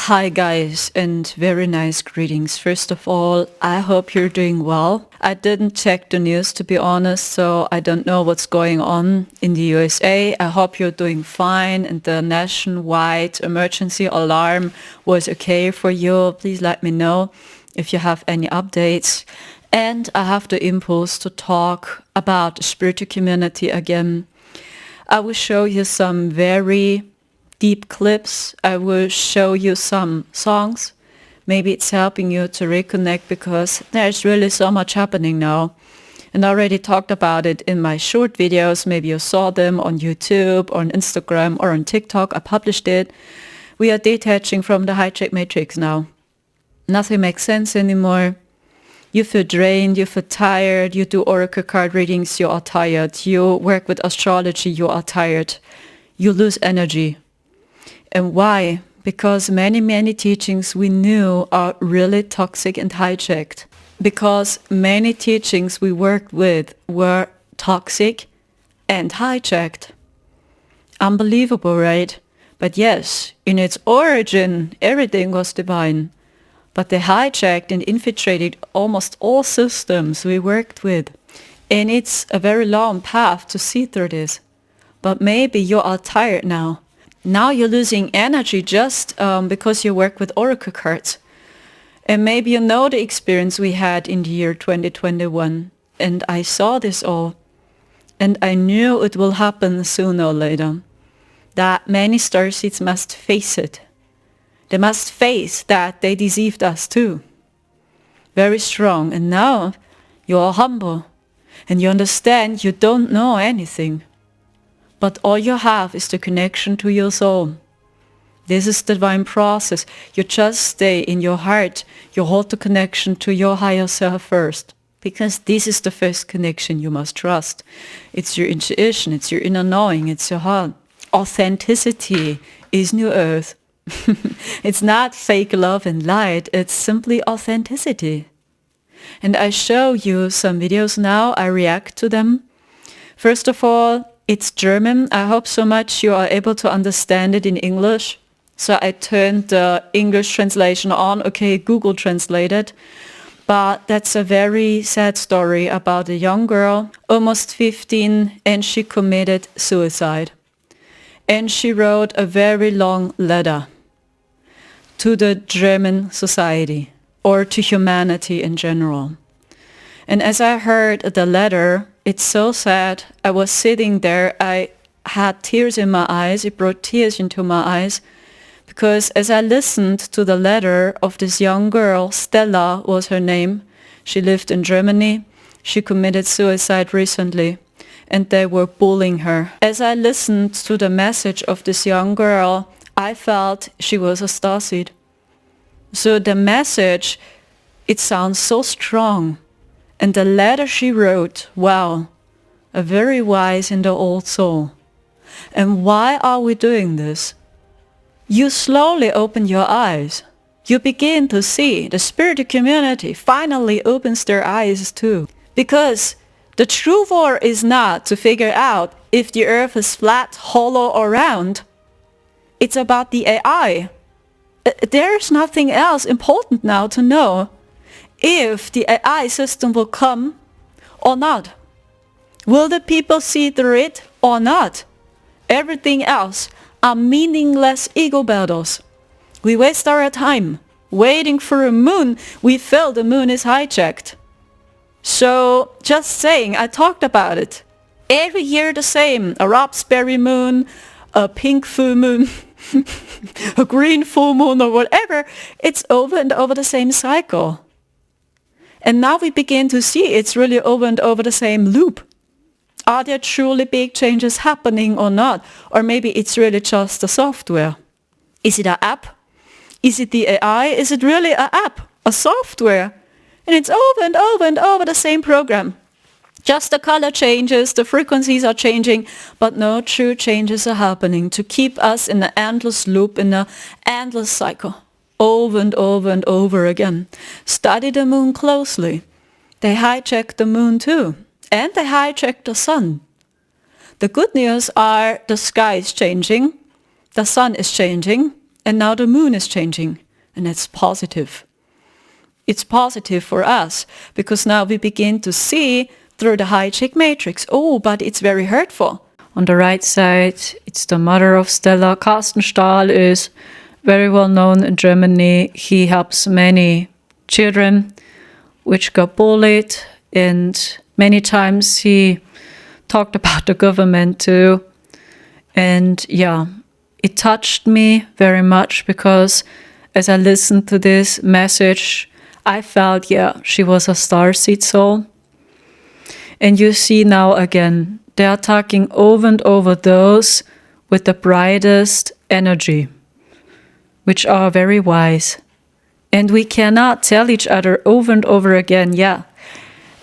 Hi guys, and very nice greetings. First of all, I hope you're doing well. I didn't check the news to be honest, so I don't know what's going on in the USA. I hope you're doing fine and the nationwide emergency alarm was okay for you. Please let me know if you have any updates. And I have the impulse to talk about the spiritual community again. I will show you some very deep clips. I will show you some songs. Maybe it's helping you to reconnect because there's really so much happening now. And I already talked about it in my short videos. Maybe you saw them on YouTube, or on Instagram, or on TikTok. I published it. We are detaching from the hijack matrix now. Nothing makes sense anymore. You feel drained, you feel tired, you do oracle card readings, you are tired. You work with astrology, you are tired. You lose energy. And why? Because many teachings we knew are really toxic and hijacked. Because many teachings we worked with were toxic and hijacked. Unbelievable, right? But yes, in its origin, everything was divine. But they hijacked and infiltrated almost all systems we worked with. And it's a very long path to see through this. But maybe you are tired now. Now you're losing energy just because you work with oracle cards. And maybe you know the experience we had in the year 2021. And I saw this all. And I knew it will happen sooner or later. That many starseeds must face it. They must face that they deceived us too. Very strong. And now you are humble. And you understand you don't know anything. But all you have is the connection to your soul. This is the divine process. You just stay in your heart. You hold the connection to your higher self first. Because this is the first connection you must trust. It's your intuition. It's your inner knowing. It's your heart. Authenticity is New Earth. It's not fake love and light. It's simply authenticity. And I show you some videos now. I react to them. First of all, it's German. I hope so much you are able to understand it in English. So I turned the English translation on. Okay, Google translated. But that's a very sad story about a young girl, almost 15, and she committed suicide. And she wrote a very long letter to the German society or to humanity in general. And as I heard the letter, it's so sad. I was sitting there. I had tears in my eyes. It brought tears into my eyes. Because as I listened to the letter of this young girl, Stella was her name. She lived in Germany. She committed suicide recently. And they were bullying her. As I listened to the message of this young girl, I felt she was a starseed. So the message, it sounds so strong. And the letter she wrote, wow, a very wise in the old soul. And why are we doing this? You slowly open your eyes. You begin to see the spiritual community finally opens their eyes too. Because the true war is not to figure out if the earth is flat, hollow or round. It's about the AI. There's nothing else important now to know. If the AI system will come or not. Will the people see through it or not? Everything else are meaningless ego battles. We waste our time waiting for a moon. We feel the moon is hijacked. So just saying, I talked about it. Every year the same. A raspberry moon, a pink full moon, a green full moon or whatever. It's over and over the same cycle. And now we begin to see it's really over and over the same loop. Are there truly big changes happening or not? Or maybe it's really just the software. Is it an app? Is it the AI? Is it really an app? A software? And it's over and over and over the same program. Just the color changes, the frequencies are changing, but no true changes are happening to keep us in an endless loop, in an endless cycle. Over and over and over again. Study the moon closely. They hijacked the moon too. And they hijacked the sun. The good news are the sky is changing. The sun is changing. and now the moon is changing, and it's positive. It's positive for us, because now we begin to see through the Hjacked matrix. Oh, but it's very hurtful. On the right side, it's the mother of Stella. Carsten Stahl is very well known in Germany. He helps many children which got bullied, and many times he talked about the government too. And yeah, it touched me very much, because as I listened to this message, I felt, yeah, she was a starseed soul. And you see now again, they are talking over and over those with the brightest energy, which are very wise. And we cannot tell each other over and over again, yeah,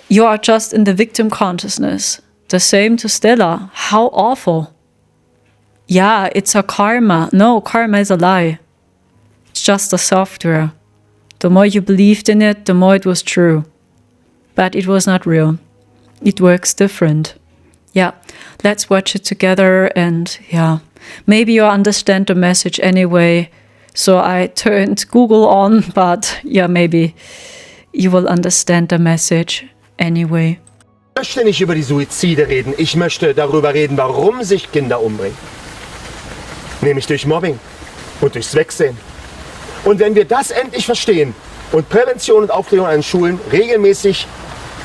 you are just in the victim consciousness. The same to Stella. How awful. Yeah, it's a karma. No, karma is a lie. It's just a software. The more you believed in it, the more it was true. But it was not real. It works different. Yeah, let's watch it together, and yeah, maybe you understand the message anyway. So I turned Google on, but yeah, maybe you will understand the message anyway. Ich möchte nicht über die Suizide reden. Ich möchte darüber reden, warum sich Kinder umbringen. Nämlich durch Mobbing und durchs Wegsehen. Und wenn wir das endlich verstehen und Prävention und Aufklärung an den Schulen regelmäßig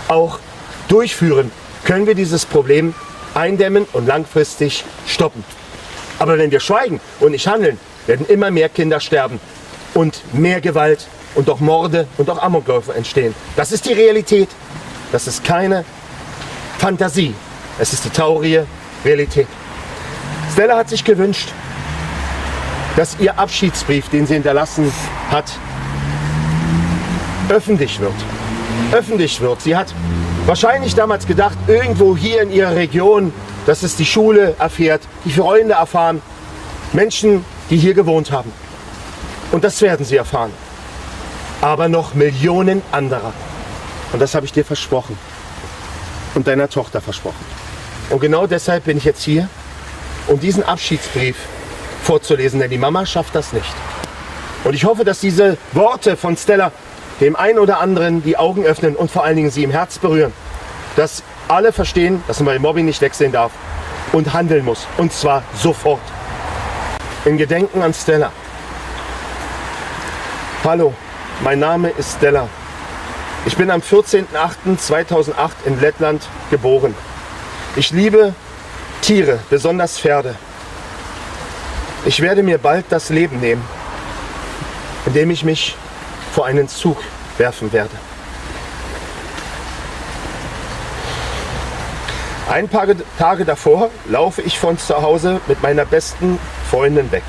auch durchführen, können wir dieses Problem eindämmen und langfristig stoppen. Aber wenn wir schweigen und nicht handeln, werden immer mehr Kinder sterben und mehr Gewalt und auch Morde und auch Amokläufe entstehen. Das ist die Realität. Das ist keine Fantasie. Es ist die traurige Realität. Stella hat sich gewünscht, dass ihr Abschiedsbrief, den sie hinterlassen hat, öffentlich wird. Öffentlich wird. Sie hat wahrscheinlich damals gedacht, irgendwo hier in ihrer Region, dass es die Schule erfährt, die Freunde erfahren, Menschen, die hier gewohnt haben. Und das werden sie erfahren. Aber noch Millionen anderer. Und das habe ich dir versprochen. Und deiner Tochter versprochen. Und genau deshalb bin ich jetzt hier, um diesen Abschiedsbrief vorzulesen, denn die Mama schafft das nicht. Und ich hoffe, dass diese Worte von Stella dem einen oder anderen die Augen öffnen und vor allen Dingen sie im Herz berühren. Dass alle verstehen, dass man bei Mobbing nicht wegsehen darf und handeln muss. Und zwar sofort. In Gedenken an Stella. Hallo, mein Name ist Stella. Ich bin am 14.08.2008 in Lettland geboren. Ich liebe Tiere, besonders Pferde. Ich werde mir bald das Leben nehmen, indem ich mich vor einen Zug werfen werde. Ein paar Tage davor laufe ich von zu Hause mit meiner besten Freundin weg.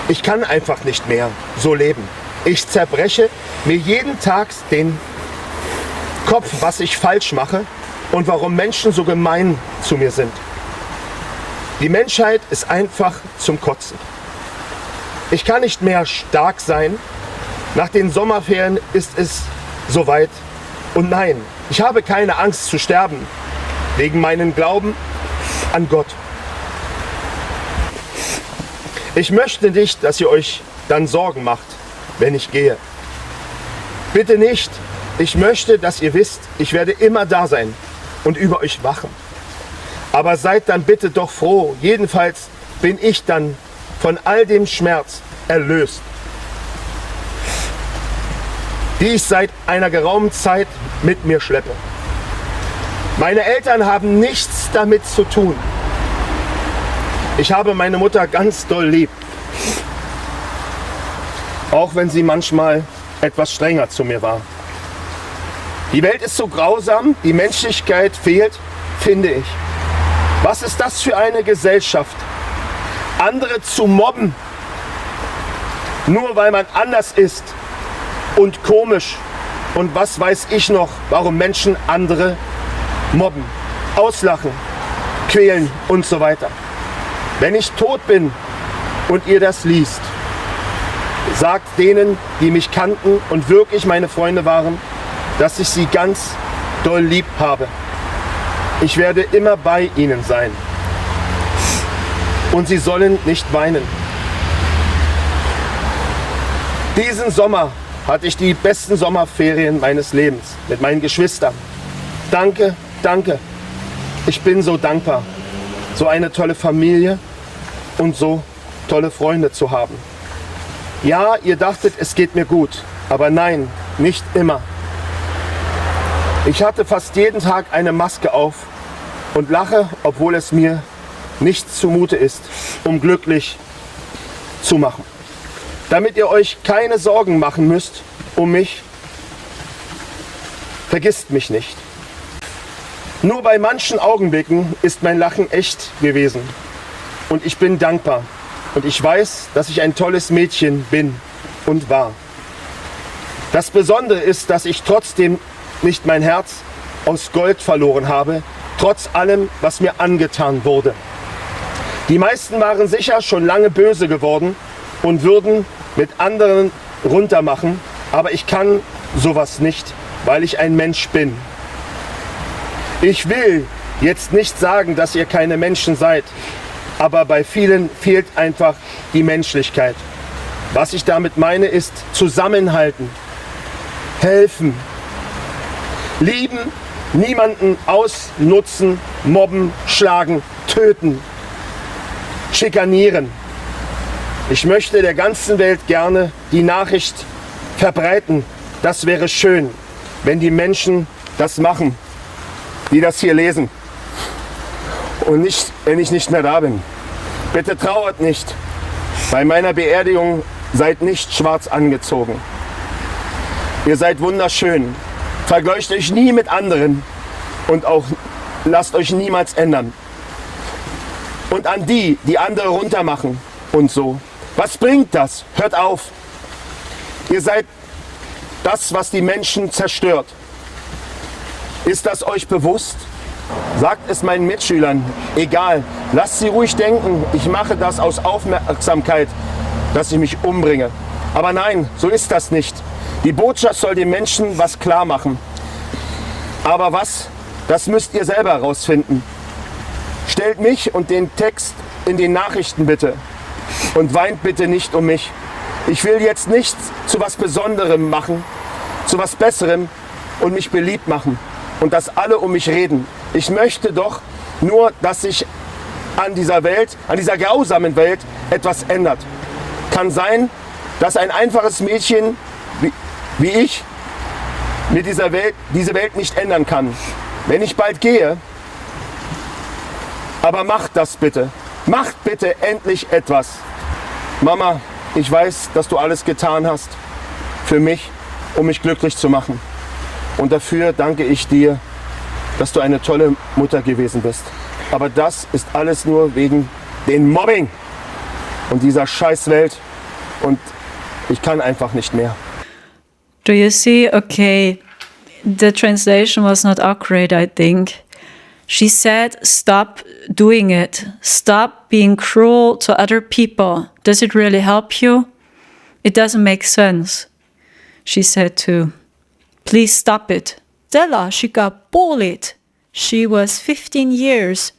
Ich kann einfach nicht mehr so leben. Ich zerbreche mir jeden Tag den Kopf, was ich falsch mache und warum Menschen so gemein zu mir sind. Die Menschheit ist einfach zum Kotzen. Ich kann nicht mehr stark sein. Nach den Sommerferien ist es soweit. Und nein, ich habe keine Angst zu sterben, wegen meinem Glauben an Gott. Ich möchte nicht, dass ihr euch dann Sorgen macht, wenn ich gehe. Bitte nicht. Ich möchte, dass ihr wisst, ich werde immer da sein und über euch wachen. Aber seid dann bitte doch froh. Jedenfalls bin ich dann von all dem Schmerz erlöst, die ich seit einer geraumen Zeit mit mir schleppe. Meine Eltern haben nichts damit zu tun. Ich habe meine Mutter ganz doll lieb, auch wenn sie manchmal etwas strenger zu mir war. Die Welt ist so grausam, die Menschlichkeit fehlt, finde ich. Was ist das für eine Gesellschaft? Andere zu mobben, nur weil man anders ist und komisch und was weiß ich noch, warum Menschen andere mobben, auslachen, quälen und so weiter. Wenn ich tot bin und ihr das liest, sagt denen, die mich kannten und wirklich meine Freunde waren, dass ich sie ganz doll lieb habe. Ich werde immer bei ihnen sein. Und sie sollen nicht weinen. Diesen Sommer hatte ich die besten Sommerferien meines Lebens mit meinen Geschwistern. Danke, danke. Ich bin so dankbar, so eine tolle Familie und so tolle Freunde zu haben. Ja, ihr dachtet, es geht mir gut, aber nein, nicht immer. Ich hatte fast jeden Tag eine Maske auf und lache, obwohl es mir nicht zumute ist, um glücklich zu machen. Damit ihr euch keine Sorgen machen müsst um mich, vergisst mich nicht. Nur bei manchen Augenblicken ist mein Lachen echt gewesen. Und ich bin dankbar. Und ich weiß, dass ich ein tolles Mädchen bin und war. Das Besondere ist, dass ich trotzdem nicht mein Herz aus Gold verloren habe, trotz allem, was mir angetan wurde. Die meisten waren sicher schon lange böse geworden und würden mit anderen runtermachen, aber ich kann sowas nicht, weil ich ein Mensch bin. Ich will jetzt nicht sagen, dass ihr keine Menschen seid, aber bei vielen fehlt einfach die Menschlichkeit. Was ich damit meine, ist zusammenhalten, helfen, lieben, niemanden ausnutzen, mobben, schlagen, töten, schikanieren. Ich möchte der ganzen Welt gerne die Nachricht verbreiten. Das wäre schön, wenn die Menschen das machen, die das hier lesen. Und nicht, wenn ich nicht mehr da bin. Bitte trauert nicht. Bei meiner Beerdigung seid nicht schwarz angezogen. Ihr seid wunderschön. Vergleicht euch nie mit anderen und auch lasst euch niemals ändern. Und an die, die andere runtermachen und so. Was bringt das? Hört auf. Ihr seid das, was die Menschen zerstört. Ist das euch bewusst? Sagt es meinen Mitschülern. Egal, lasst sie ruhig denken, ich mache das aus Aufmerksamkeit, dass ich mich umbringe. Aber nein, so ist das nicht. Die Botschaft soll den Menschen was klar machen. Aber was? Das müsst ihr selber herausfinden. Stellt mich und den Text in den Nachrichten bitte. Und weint bitte nicht um mich. Ich will jetzt nichts zu was Besonderem machen, zu was Besserem und mich beliebt machen. Und dass alle um mich reden. Ich möchte doch nur, dass sich an dieser Welt, an dieser grausamen Welt etwas ändert. Kann sein, dass ein einfaches Mädchen wie ich mir diese Welt nicht ändern kann. Wenn ich bald gehe, aber macht das bitte. Macht bitte endlich etwas. Mama, ich weiß, dass du alles getan hast für mich, um mich glücklich zu machen. Und dafür danke ich dir, dass du eine tolle Mutter gewesen bist. Aber das ist alles nur wegen dem Mobbing und dieser Scheißwelt. Und ich kann einfach nicht mehr. Do you see? Okay, the translation was not accurate, I think. She said, stop doing it. Stop being cruel to other people. Does it really help you? It doesn't make sense. She said to, please stop it. Stella, she got bullied. She was 15 years.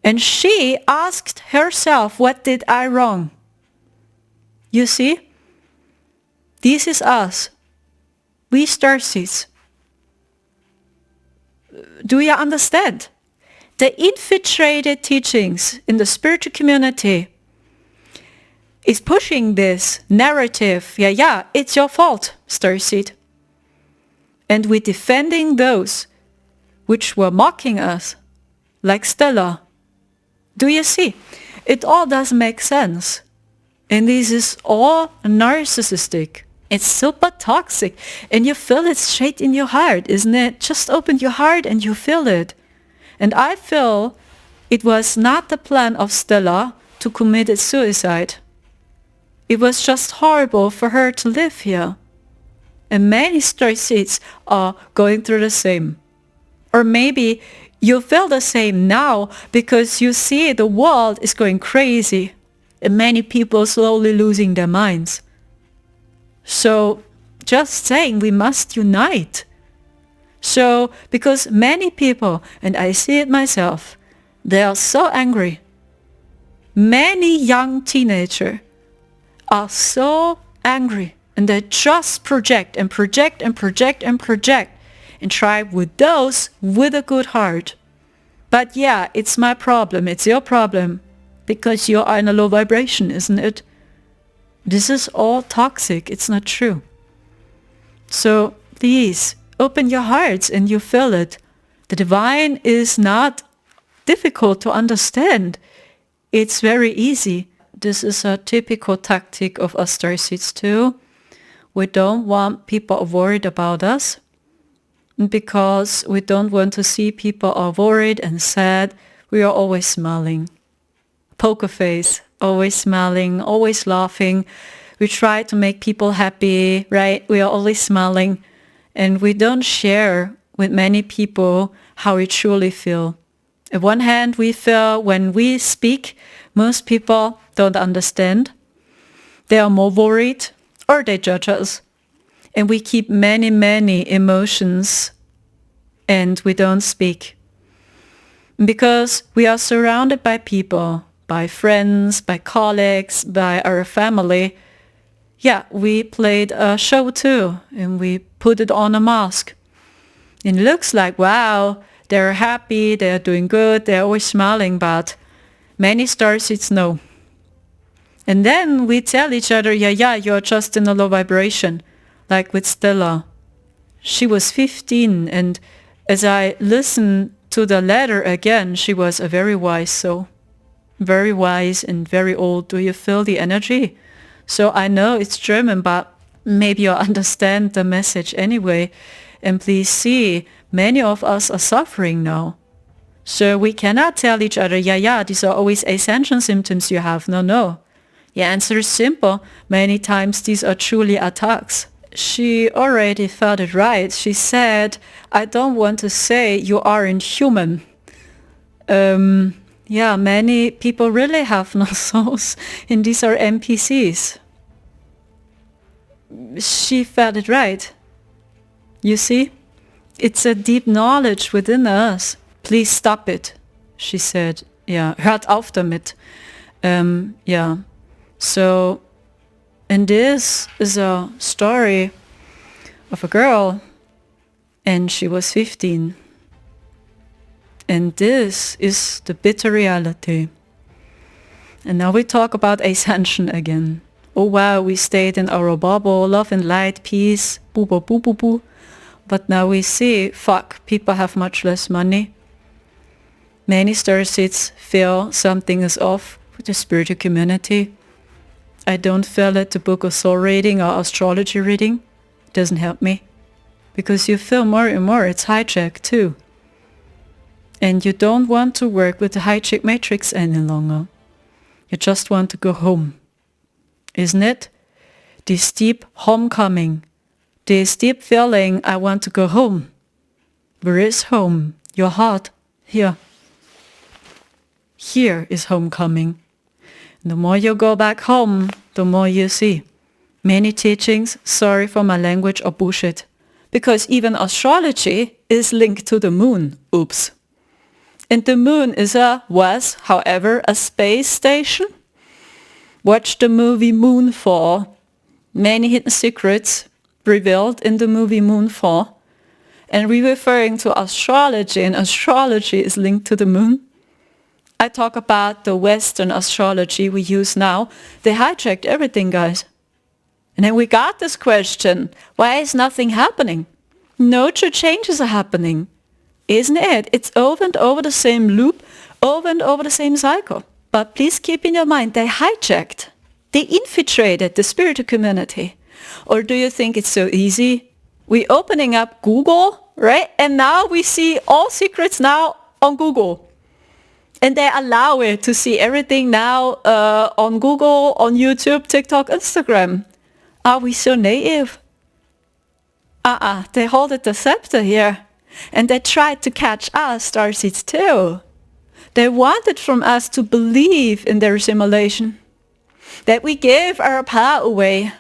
And she asked herself, what did I wrong? You see? This is us. We Starseeds. Do you understand? The infiltrated teachings in the spiritual community is pushing this narrative. Yeah, it's your fault, Starseed. And we're defending those which were mocking us, like Stella. Do you see? It all does make sense. And this is all narcissistic. It's super toxic. And you feel it straight in your heart, isn't it? Just open your heart and you feel it. And I feel it was not the plan of Stella to commit suicide. It was just horrible for her to live here. And many Starseeds are going through the same. Or maybe you feel the same now because you see the world is going crazy and many people slowly losing their minds. So just saying we must unite. So because many people, and I see it myself, they are so angry. Many young teenagers are so angry And they just project and project and project and project and try with those with a good heart. But yeah, it's my problem. It's your problem because you are in a low vibration, isn't it? This is all toxic. It's not true. So please open your hearts and you feel it. The divine is not difficult to understand. It's very easy. This is a typical tactic of us Starseeds too. We don't want people worried about us because we don't want to see people are worried and sad. We are always smiling. Poker face, always smiling, always laughing. We try to make people happy, right? We are always smiling. And we don't share with many people how we truly feel. On one hand, we feel when we speak, most people don't understand. They are more worried or they judge us. And we keep many, many emotions and we don't speak. Because we are surrounded by people, by friends, by colleagues, by our family. Yeah, we played a show too and we put it on a mask. It looks like, wow, they're happy, they're doing good, they're always smiling, but many starseeds know. And then we tell each other, yeah, you're just in a low vibration. Like with Stella. She was 15 and as I listened to the letter again, she was a very wise soul. Very wise and very old. Do you feel the energy? So I know it's German, but maybe you understand the message anyway. And please see, many of us are suffering now. So we cannot tell each other, yeah, these are always ascension symptoms you have. No. The answer is simple. Many times these are truly attacks. She already felt it right. She said, I don't want to say you aren't human. Yeah, many people really have no souls, and these are NPCs. She felt it right. You see? It's a deep knowledge within us. Please stop it, she said. Yeah, hört auf damit. Yeah. So, and this is a story of a girl, and she was 15. And this is the bitter reality. And now we talk about ascension again. Oh wow, we stayed in our bubble, love and light, peace, boo boo boo boo boo. But now we see, fuck, people have much less money. Many starseeds feel something is off with the spiritual community. I don't feel it, the book of soul reading or astrology reading. It doesn't help me. Because you feel more and more it's hijacked too. And you don't want to work with the hijacked matrix any longer. You just want to go home. Isn't it? This deep homecoming. This deep feeling, I want to go home. Where is home? Your heart. Here. Here is homecoming. The more you go back home, the more you see. Many teachings, sorry for my language, are bullshit. Because even astrology is linked to the moon. Oops. And the moon was, however, a space station. Watch the movie Moonfall. Many hidden secrets revealed in the movie Moonfall. And we're referring to astrology, and astrology is linked to the moon. I talk about the Western astrology we use now. They hijacked everything, guys. And then we got this question, why is nothing happening? No true changes are happening. Isn't it? It's over and over the same loop, over and over the same cycle. But please keep in your mind, they hijacked. They infiltrated the spiritual community. Or do you think it's so easy? We're opening up Google, right? And now we see all secrets now on Google. And they allow it to see everything now on Google, on YouTube, TikTok, Instagram. Are we so naive? They hold the scepter here. And they tried to catch us, Starseeds, too. They wanted from us to believe in their simulation. That we give our power away.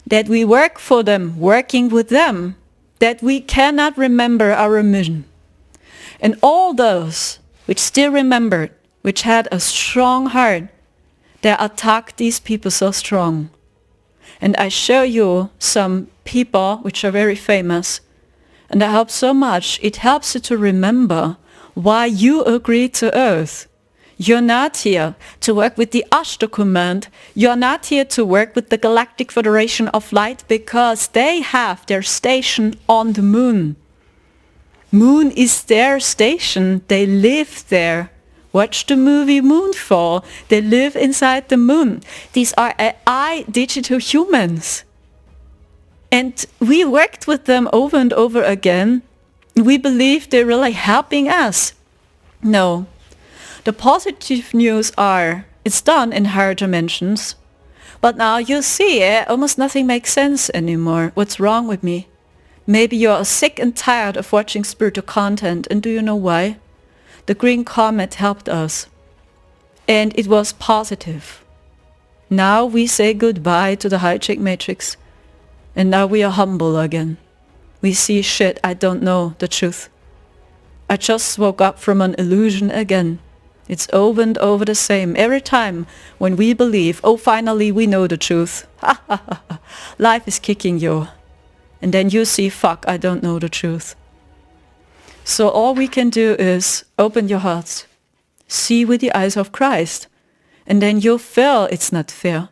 That we work for them, working with them. That we cannot remember our mission. And all those which still remembered, which had a strong heart, they attacked these people so strong. And I show you some people which are very famous. And I hope so much it helps you to remember why you agreed to Earth. You're not here to work with the ARCTURIan command. You're not here to work with the Galactic Federation of Light because they have their station on the moon. Moon is their station. They live there. Watch the movie Moonfall. They live inside the moon. These are AI digital humans. And we worked with them over and over again. We believe they're really helping us. No. The positive news are, it's done in higher dimensions. But now you see, almost nothing makes sense anymore. What's wrong with me? Maybe you're sick and tired of watching spiritual content. And do you know why? The green comet helped us. And it was positive. Now we say goodbye to the hijack matrix. And now we are humble again. We see shit, I don't know the truth. I just woke up from an illusion again. It's over and over the same. Every time when we believe, oh finally we know the truth. Life is kicking you. And then you see, fuck, I don't know the truth. So all we can do is open your hearts. See with the eyes of Christ. And then you'll feel it's not fair.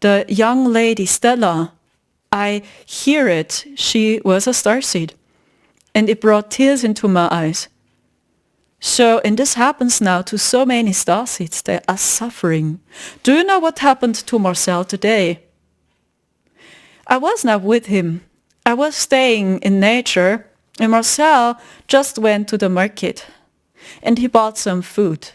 The young lady, Stella, I hear it. She was a starseed. And it brought tears into my eyes. So, and this happens now to so many starseeds. They are suffering. Do you know what happened to Marcel today? I was not with him. I was staying in nature. And Marcel just went to the market. And he bought some food.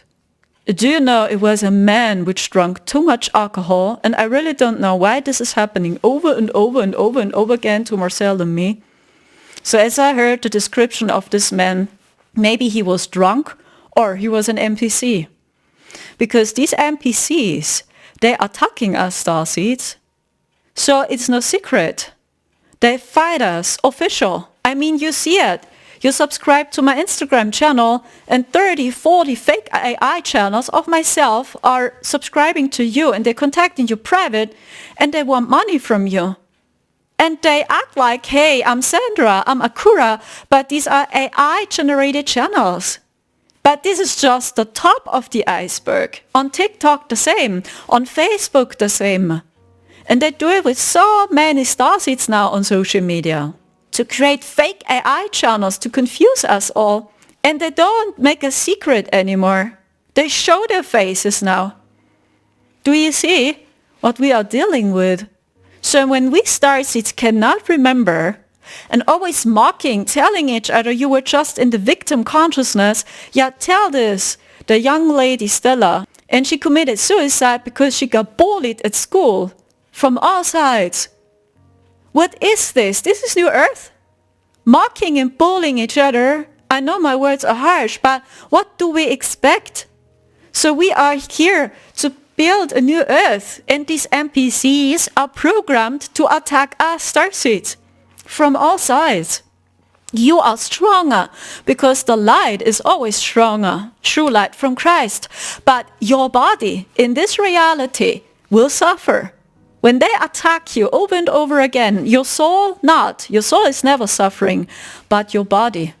Do you know it was a man which drank too much alcohol, and I really don't know why this is happening over and over and over and over again to Marcel and me. So as I heard the description of this man, maybe he was drunk or he was an NPC. Because these NPCs, they are attacking us starseeds. So it's no secret. They fight us official. I mean, you see it. You subscribe to my Instagram channel and 30, 40 fake AI channels of myself are subscribing to you and they're contacting you private and they want money from you. And they act like, hey, I'm Sandra, I'm Akura, but these are AI generated channels. But this is just the top of the iceberg. On TikTok the same, on Facebook the same. And they do it with so many starseeds now on social media. To create fake AI channels to confuse us all. And they don't make a secret anymore. They show their faces now. Do you see what we are dealing with? So when we starseeds cannot remember and always mocking, telling each other you were just in the victim consciousness, yeah, tell this, the young lady Stella, and she committed suicide because she got bullied at school from all sides. What is this? This is New Earth? Mocking and bullying each other. I know my words are harsh, but what do we expect? So we are here to build a new Earth, and these NPCs are programmed to attack us starseeds from all sides. You are stronger because the light is always stronger, true light from Christ. But your body in this reality will suffer. When they attack you over and over again, your soul not. Your soul is never suffering, but your body.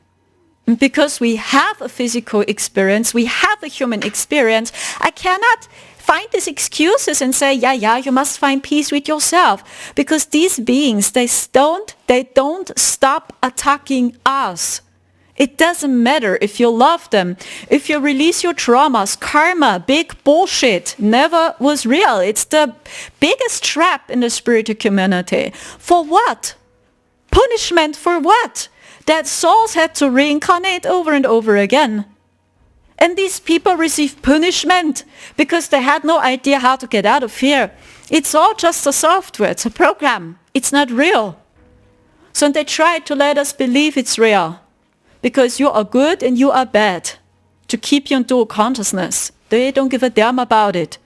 Because we have a physical experience, we have a human experience, I cannot find these excuses and say, yeah, you must find peace with yourself. Because these beings, they don't stop attacking us. It doesn't matter if you love them, if you release your traumas, karma, big bullshit, never was real. It's the biggest trap in the spiritual community. For what? Punishment for what? That souls had to reincarnate over and over again. And these people receive punishment because they had no idea how to get out of here. It's all just a software, it's a program. It's not real. So they try to let us believe it's real. Because you are good and you are bad. To keep you in dual consciousness. They don't give a damn about it.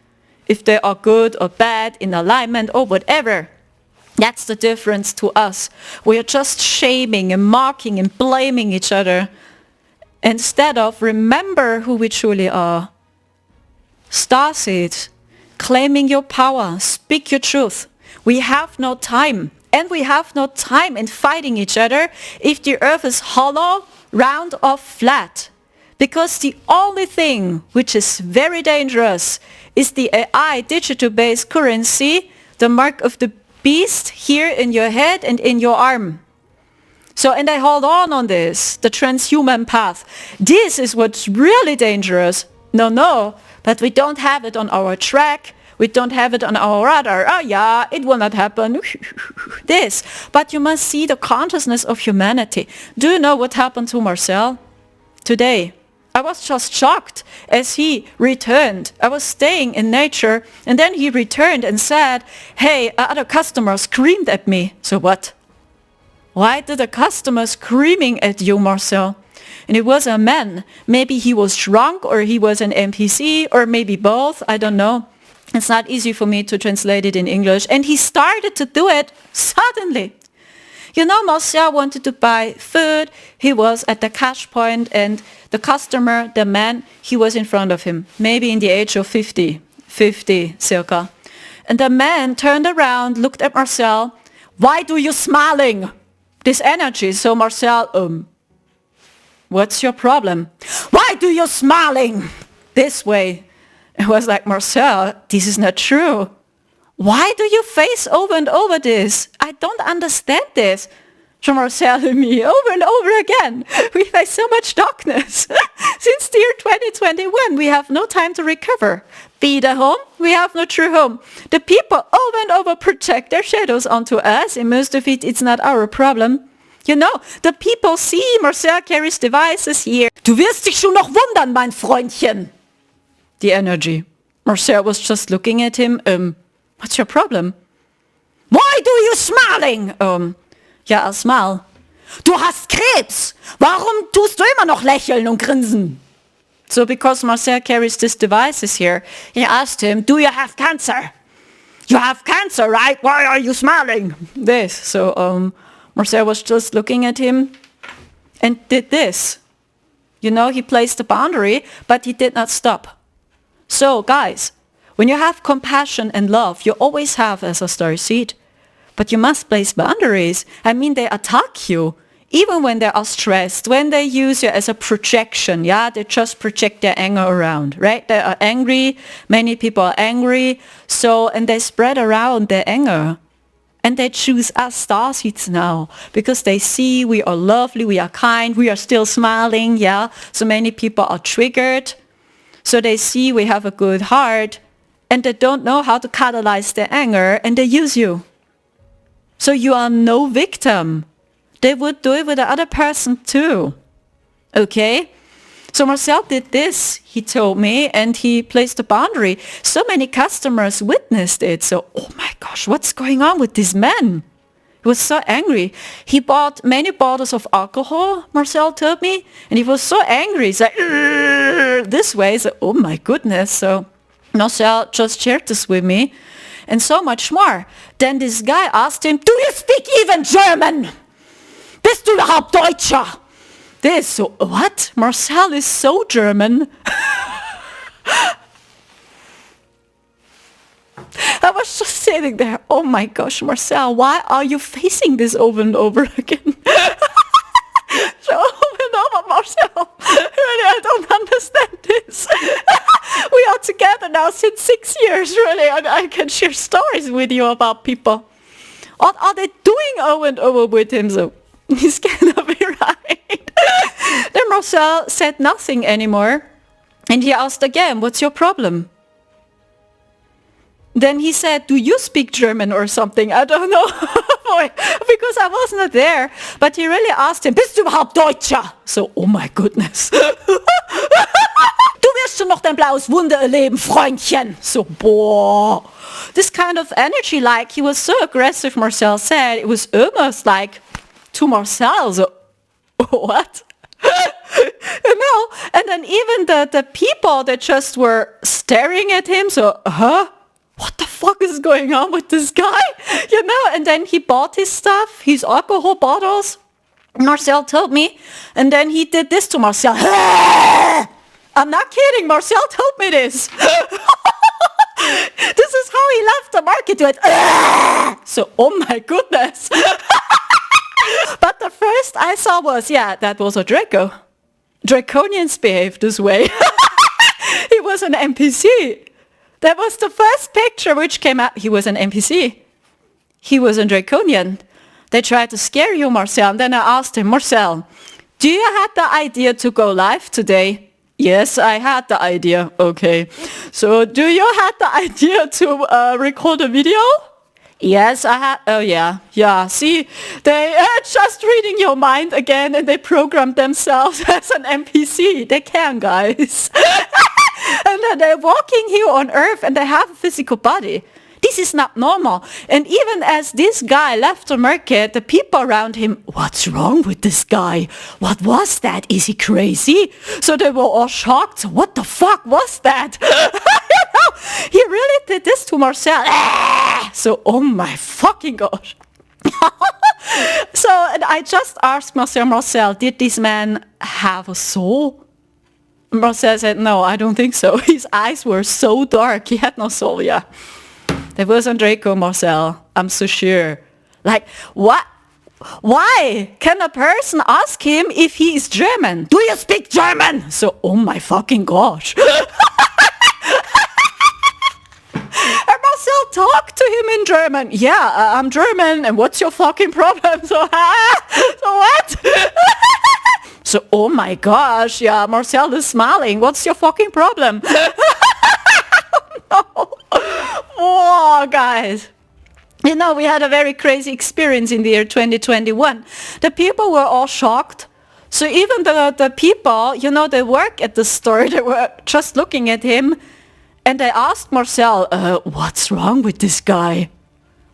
If they are good or bad, in alignment or whatever. That's the difference to us. We are just shaming and mocking and blaming each other. Instead of remember who we truly are. Starseeds, claiming your power, speak your truth. We have no time. And we have no time in fighting each other if the earth is hollow, round or flat. Because the only thing which is very dangerous is the AI digital-based currency, the mark of the beast here in your head and in your arm. So, and I hold on this, the transhuman path. This is what's really dangerous. No, but we don't have it on our track. We don't have it on our radar. Oh yeah, it will not happen. This. But you must see the consciousness of humanity. Do you know what happened to Marcel today? I was just shocked as he returned. I was staying in nature and then he returned and said, hey, other customers screamed at me. So what? Why did a customer screaming at you, Marcel? And it was a man. Maybe he was drunk or he was an NPC or maybe both. I don't know. It's not easy for me to translate it in English. And he started to do it suddenly. You know, Marcel wanted to buy food. He was at the cash point and the customer, the man, he was in front of him, maybe in the age of 50 circa. And the man turned around, looked at Marcel. Why do you smiling? This energy. So Marcel, what's your problem? Why do you smiling? This way. It was like, Marcel, this is not true. Why do you face over and over this? I don't understand this. So Marcel and me, over and over again. We face so much darkness. Since the year 2021, we have no time to recover. Be the home, we have no true home. The people over and over project their shadows onto us. In most of it, it's not our problem. You know, the people see Marcel carries devices here. Du wirst dich schon noch wundern, mein Freundchen. The energy. Marcel was just looking at him. What's your problem? Why do you smiling? Ja, I'll smile. Du hast Krebs. Warum tust du immer noch lächeln und grinsen? So because Marcel carries these devices here, he asked him, do you have cancer? You have cancer, right? Why are you smiling? This. So Marcel was just looking at him and did this. You know, he placed a boundary, but he did not stop. So, guys, when you have compassion and love, you always have as a starseed. But you must place boundaries. I mean, they attack you, even when they are stressed, when they use you as a projection. Yeah, they just project their anger around, right? They are angry. Many people are angry. So, and they spread around their anger. And they choose us starseeds now because they see we are lovely, we are kind, we are still smiling. Yeah, so many people are triggered. So they see we have a good heart and they don't know how to catalyze their anger and they use you. So you are no victim. They would do it with the other person too. Okay? So Marcel did this, he told me, and he placed a boundary. So many customers witnessed it. So, oh my gosh, what's going on with this man? He was so angry. He bought many bottles of alcohol, Marcel told me, and he was so angry. He's like, this way. So, oh my goodness. So Marcel just shared this with me and so much more. Then this guy asked him, do you speak even German? Bist du überhaupt Deutscher? This, so what? Marcel is so German. I was just sitting there, oh my gosh, Marcel, why are you facing this over and over again? So over and over, Marcel, really, I don't understand this. We are together now since 6 years, really, and I can share stories with you about people. What are they doing over and over with him? So this cannot be right. Then Marcel said nothing anymore, and he asked again, what's your problem? Then he said, do you speak German or something? I don't know, because I was not there. But he really asked him, bist du überhaupt Deutscher? So, oh my goodness. Du wirst schon noch dein blaues Wunder erleben, Freundchen. So, boah. This kind of energy, like, he was so aggressive, Marcel said. It was almost like to Marcel. So, what? You know? And then even the people that just were staring at him, so, what the fuck is going on with this guy? You know, and then he bought his stuff, his alcohol bottles, Marcel told me, and then he did this to Marcel. I'm not kidding, Marcel told me this. This is how he left the market. Went, so, oh my goodness. But the first I saw was, that was a Draco. Draconians behave this way. He was an NPC. That was the first picture which came out. He was an NPC. He was a Draconian. They tried to scare you, Marcel. And then I asked him, Marcel, do you have the idea to go live today? Yes, I had the idea. Okay. So do you have the idea to record a video? Yes, I had. Oh, yeah. Yeah, see, they are just reading your mind again and they programmed themselves as an NPC. They can, guys. And then they're walking here on Earth and they have a physical body. This is not normal. And even as this guy left the market, the people around him, what's wrong with this guy? What was that? Is he crazy? So they were all shocked. What the fuck was that? He really did this to Marcel. So, oh my fucking gosh. So, and I just asked Marcel, did this man have a soul? Marcel said, no, I don't think so. His eyes were so dark. He had no soul, yeah. That wasn't Draco, Marcel. I'm so sure. Like, what? Why can a person ask him if he is German? Do you speak German? So, oh my fucking gosh. And Marcel talked to him in German. Yeah, I'm German, and what's your fucking problem? So what? So, oh my gosh, yeah, Marcel is smiling. What's your fucking problem? No. Oh, guys. You know, we had a very crazy experience in the year 2021. The people were all shocked. So even the people, you know, they work at the store, they were just looking at him and they asked Marcel, what's wrong with this guy?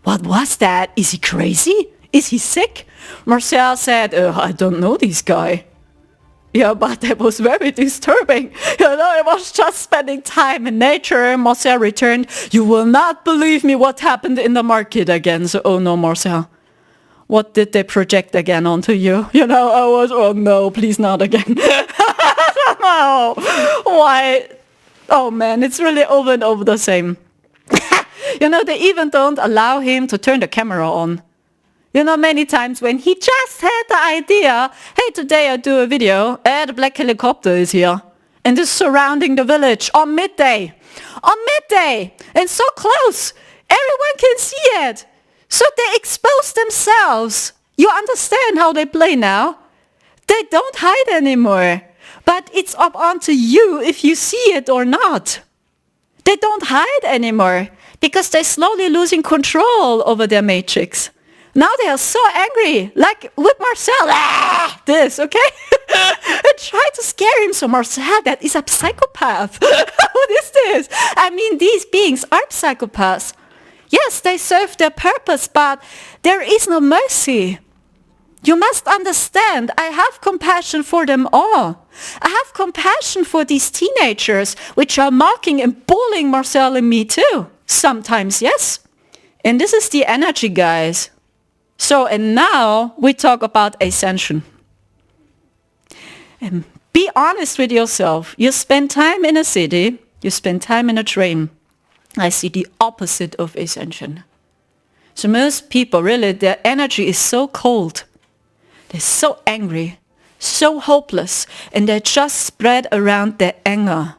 What was that? Is he crazy? Is he sick? Marcel said, I don't know this guy. Yeah, but that was very disturbing. You know, I was just spending time in nature. Marcel returned. You will not believe me what happened in the market again. So, oh no, Marcel. What did they project again onto you? You know, I was, oh no, please not again. No. Why? Oh man, it's really over and over the same. You know, they even don't allow him to turn the camera on. You know, many times when he just had the idea, hey, today I do a video, the black helicopter is here. And is surrounding the village on midday. On midday! And so close! Everyone can see it! So they expose themselves. You understand how they play now? They don't hide anymore. But it's up onto you if you see it or not. They don't hide anymore because they're slowly losing control over their matrix. Now they are so angry, like with Marcel, this, okay? I tried to scare him, so Marcel, that is a psychopath. What is this? I mean, these beings are psychopaths. Yes, they serve their purpose, but there is no mercy. You must understand, I have compassion for them all. I have compassion for these teenagers, which are mocking and bullying Marcel and me too. Sometimes, yes. And this is the energy, guys. So, and now we talk about ascension. And be honest with yourself. You spend time in a city, you spend time in a train. I see the opposite of ascension. So most people, really, their energy is so cold. They're so angry, so hopeless, and they just spread around their anger.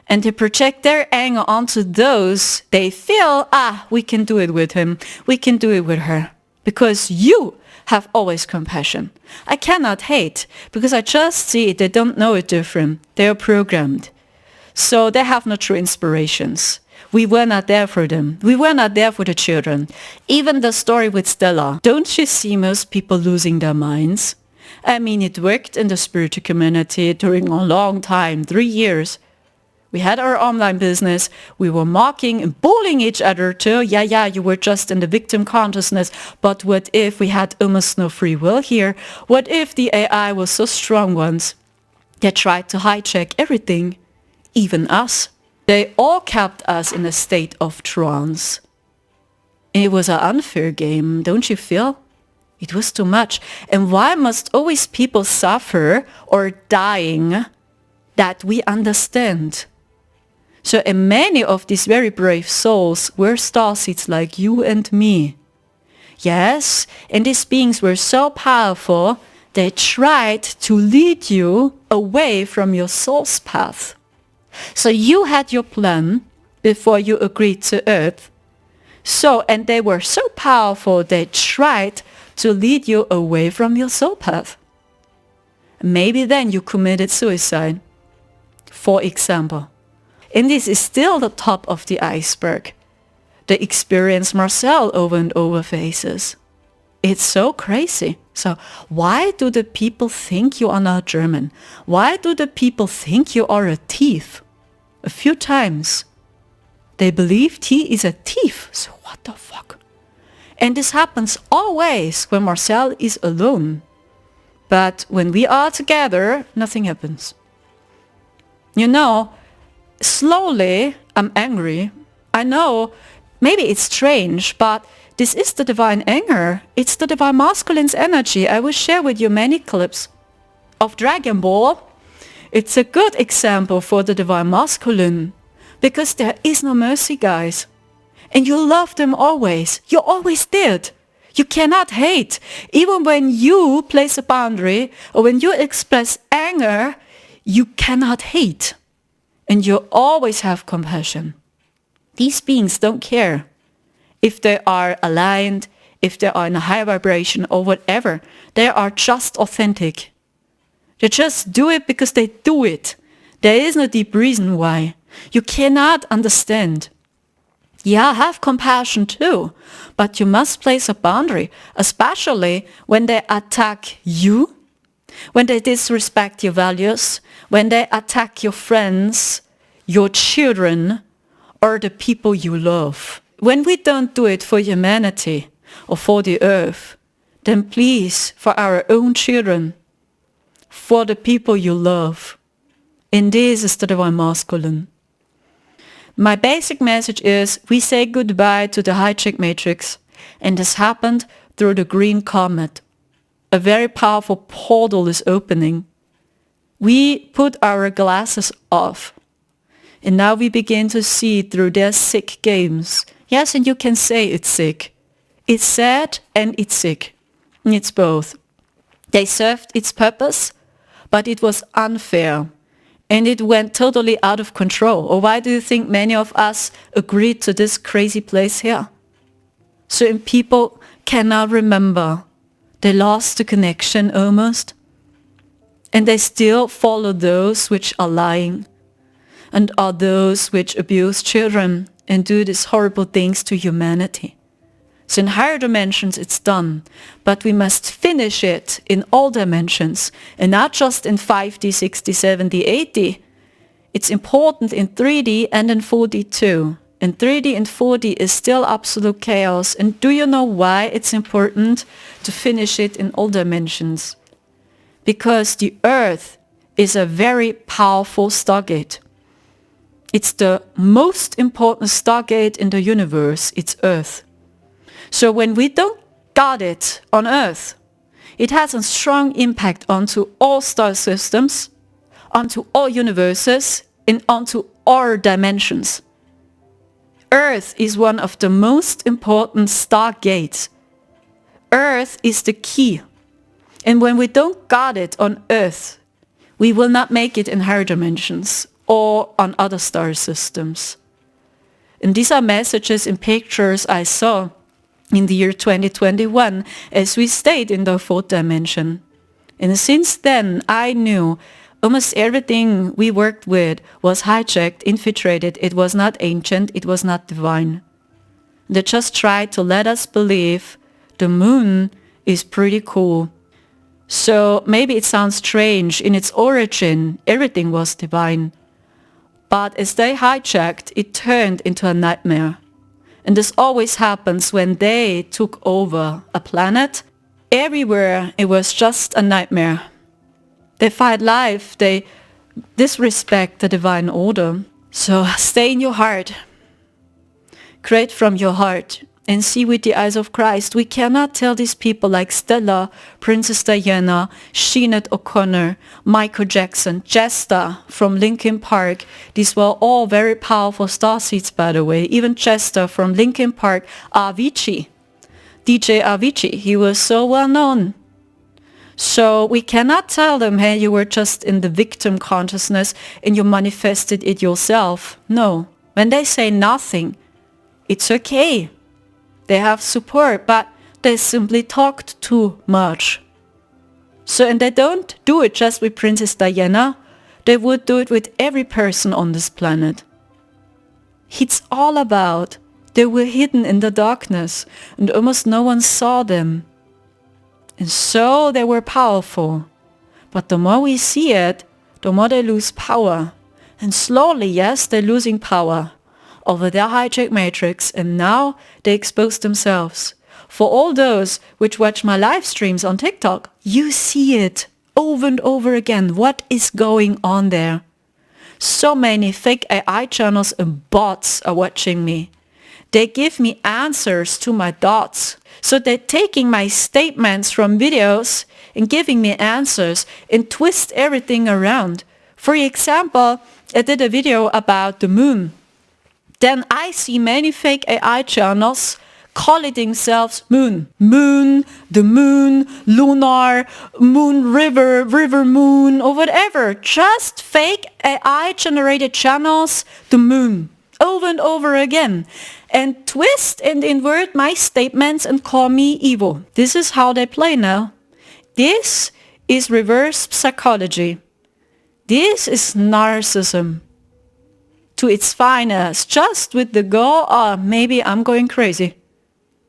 And they project their anger onto those they feel, we can do it with him, we can do it with her. Because you have always compassion. I cannot hate, because I just see it, they don't know it different. They are programmed. So they have no true inspirations. We were not there for them. We were not there for the children. Even the story with Stella. Don't you see most people losing their minds? I mean, it worked in the spiritual community during a long time, 3 years. We had our online business. We were mocking and bullying each other too. Yeah, you were just in the victim consciousness. But what if we had almost no free will here? What if the AI was so strong once? They tried to hijack everything, even us. They all kept us in a state of trance. It was an unfair game, don't you feel? It was too much. And why must always people suffer or dying that we understand? So and many of these very brave souls were starseeds like you and me. Yes, and these beings were so powerful, they tried to lead you away from your soul's path. So you had your plan before you agreed to Earth. So, and they were so powerful, they tried to lead you away from your soul path. Maybe then you committed suicide, for example. And this is still the top of the iceberg. The experience Marcel over and over faces. It's so crazy. So why do the people think you are not German? Why do the people think you are a thief? A few times they believed he is a thief. So what the fuck? And this happens always when Marcel is alone. But when we are together, nothing happens. You know, slowly I'm angry. I know, maybe it's strange, but this is the divine anger. It's the divine masculine's energy. I will share with you many clips of Dragon Ball. It's a good example for the divine masculine because there is no mercy, guys. And you love them always. You always did. You cannot hate. Even when you place a boundary or when you express anger, you cannot hate. And you always have compassion. These beings don't care if they are aligned, if they are in a high vibration or whatever. They are just authentic. They just do it because they do it. There is no deep reason why. You cannot understand. Yeah, have compassion too, but you must place a boundary, especially when they attack you, when they disrespect your values, when they attack your friends, your children, or the people you love. When we don't do it for humanity or for the earth, then please, for our own children, for the people you love. And this is the divine masculine. My basic message is we say goodbye to the hijack matrix, and this happened through the green comet. A very powerful portal is opening. We put our glasses off, and now we begin to see through their sick games. Yes, and you can say it's sick. It's sad and it's sick. It's both. They served its purpose, but it was unfair. And it went totally out of control. Or why do you think many of us agreed to this crazy place here? Certain people cannot remember. They lost the connection almost. And they still follow those which are lying. And are those which abuse children and do these horrible things to humanity. So in higher dimensions it's done, but we must finish it in all dimensions and not just in 5D, 60, 70, 80. It's important in 3D and in 4D too. In 3D and 4D is still absolute chaos. And do you know why it's important to finish it in all dimensions? Because the Earth is a very powerful stargate. It's the most important stargate in the universe. It's Earth. So when we don't got it on Earth, it has a strong impact onto all star systems, onto all universes, and onto all dimensions. Earth is one of the most important stargates. Earth is the key. And when we don't got it on Earth, we will not make it in higher dimensions or on other star systems. And these are messages and pictures I saw in the year 2021 as we stayed in the fourth dimension. And since then, I knew almost everything we worked with was hijacked, infiltrated. It was not ancient. It was not divine. They just tried to let us believe the moon is pretty cool. So maybe it sounds strange. In its origin, everything was divine. But as they hijacked, it turned into a nightmare. And this always happens when they took over a planet. Everywhere it was just a nightmare. They fight life, they disrespect the divine order. So stay in your heart. Create from your heart. and see with the eyes of Christ. We cannot tell these people like Stella, Princess Diana, Sinead O'Connor, Michael Jackson, Chester from Linkin Park. These were all very powerful starseeds, by the way. Even Chester from Linkin Park, Avicii, DJ Avicii, he was so well known. So we cannot tell them, hey, you were just in the victim consciousness and you manifested it yourself. No. When they say nothing, it's okay. They have support, but they simply talked too much. So, and they don't do it just with Princess Diana. They would do it with every person on this planet. It's all about, they were hidden in the darkness and almost no one saw them. And so they were powerful. But the more we see it, the more they lose power. And slowly, yes, they're losing power over their hijack matrix, and now they expose themselves. For all those which watch my live streams on TikTok, you see it over and over again. What is going on there? So many fake AI channels and bots are watching me. They give me answers to my doubts. So they're taking my statements from videos and giving me answers and twist everything around. For example, I did a video about the moon. Then I see many fake AI channels calling themselves moon. Moon, the moon, lunar, moon river, river moon, or whatever. Just fake AI generated channels, the moon, over and over again. And twist and invert my statements and call me evil. This is how they play now. This is reverse psychology. This is narcissism to its finest, just with the goal, oh, maybe I'm going crazy.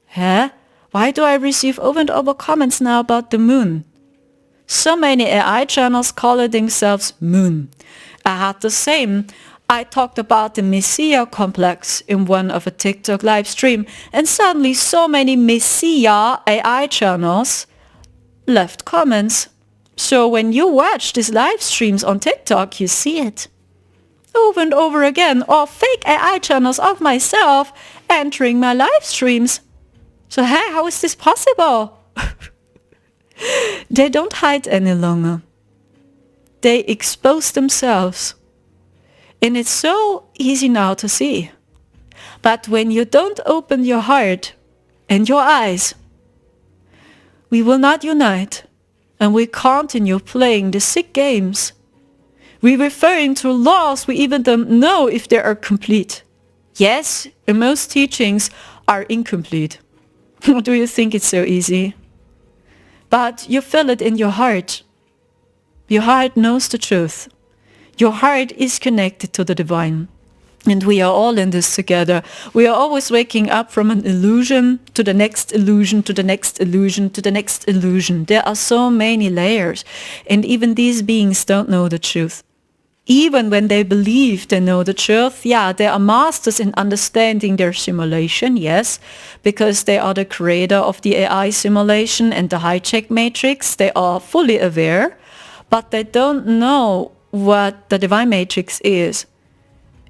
Huh? Why do I receive over and over comments now about the moon? So many AI channels call themselves moon. I had the same. I talked about the Messiah complex in one of a TikTok live stream, and suddenly so many Messiah AI channels left comments. So when you watch these live streams on TikTok, you see it over and over again, or fake AI channels of myself entering my live streams. So hey, how is this possible? They don't hide any longer. They expose themselves. And it's so easy now to see. But when you don't open your heart and your eyes, we will not unite. And we continue playing the sick games. We're referring to laws we even don't know if they are complete. Yes, and most teachings are incomplete. Do you think it's so easy? But you feel it in your heart. Your heart knows the truth. Your heart is connected to the divine. And we are all in this together. We are always waking up from an illusion to the next illusion, to the next illusion, to the next illusion. There are so many layers. And even these beings don't know the truth. Even when they believe they know the truth, yeah, they are masters in understanding their simulation, yes, because they are the creator of the AI simulation and the hijack matrix. They are fully aware, but they don't know what the divine matrix is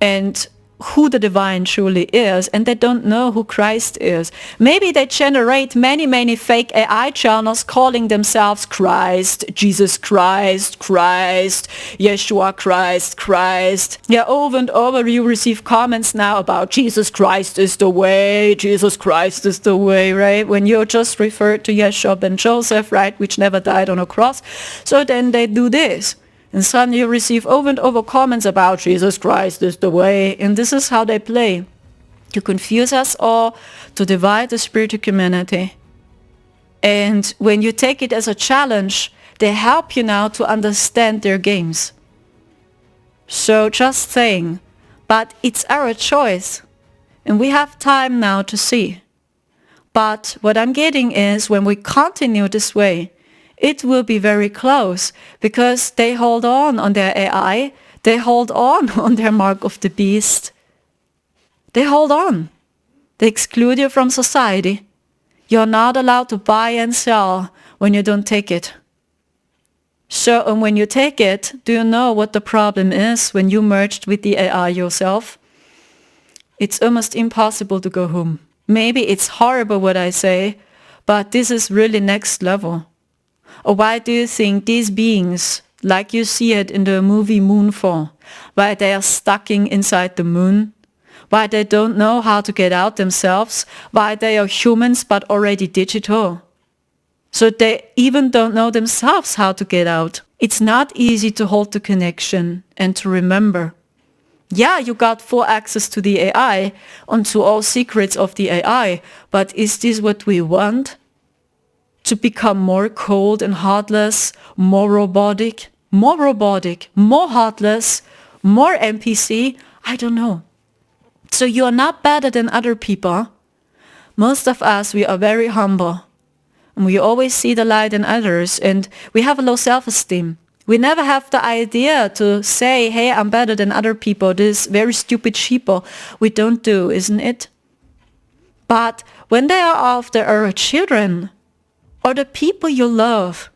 and who the divine truly is, and they don't know who Christ is. Maybe they generate many fake AI channels calling themselves Christ, Jesus Christ, Christ, Yeshua Christ, Christ. Yeah, over and over you receive comments now about Jesus Christ is the way, Jesus Christ is the way, right? When you just refer to Yeshua ben Joseph, right, which never died on a cross. So then they do this. And suddenly you receive over and over comments about Jesus Christ is the way. And this is how they play. To confuse us all, to divide the spiritual community. And when you take it as a challenge, they help you now to understand their games. So just saying, but it's our choice. And we have time now to see. But what I'm getting is when we continue this way, it will be very close because they hold on their AI. They hold on their mark of the beast. They hold on. They exclude you from society. You're not allowed to buy and sell when you don't take it. So, and when you take it, do you know what the problem is when you merged with the AI yourself? It's almost impossible to go home. Maybe it's horrible what I say, but this is really next level. Or why do you think these beings, like you see it in the movie Moonfall, why they are stuck inside the moon, why they don't know how to get out themselves, why they are humans but already digital? So they even don't know themselves how to get out. It's not easy to hold the connection and to remember. Yeah, you got full access to the AI and to all secrets of the AI, but is this what we want? To become more cold and heartless, more robotic, more heartless, more NPC? I don't know. So you are not better than other people. Most of us, we are very humble. And we always see the light in others, and we have a low self-esteem. We never have the idea to say, hey, I'm better than other people, this very stupid sheeple. We don't do, isn't it? But when they are after our children or the people you love,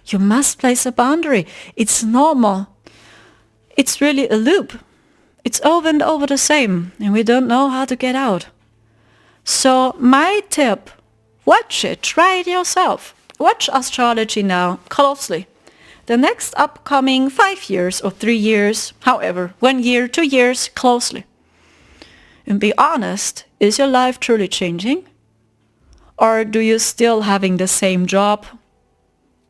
you must place a boundary. It's normal. It's really a loop. It's over and over the same, and we don't know how to get out. So my tip, watch it, try it yourself. Watch astrology now closely. The next upcoming 5 years or 3 years, however, 1 year, 2 years, closely. And be honest, is your life truly changing? Or do you still having the same job?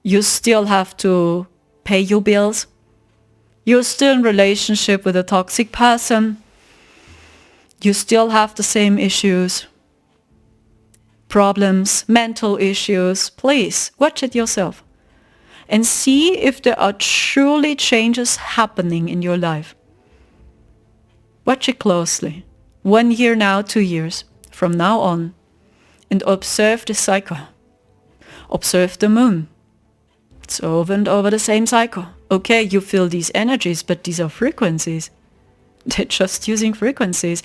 You still have to pay your bills? You're still in relationship with a toxic person? You still have the same issues? Problems, mental issues? Please, watch it yourself. And see if there are truly changes happening in your life. Watch it closely. 1 year now, 2 years, from now on. And observe the cycle. Observe the moon. It's over and over the same cycle. Okay, you feel these energies, but these are frequencies. They're just using frequencies.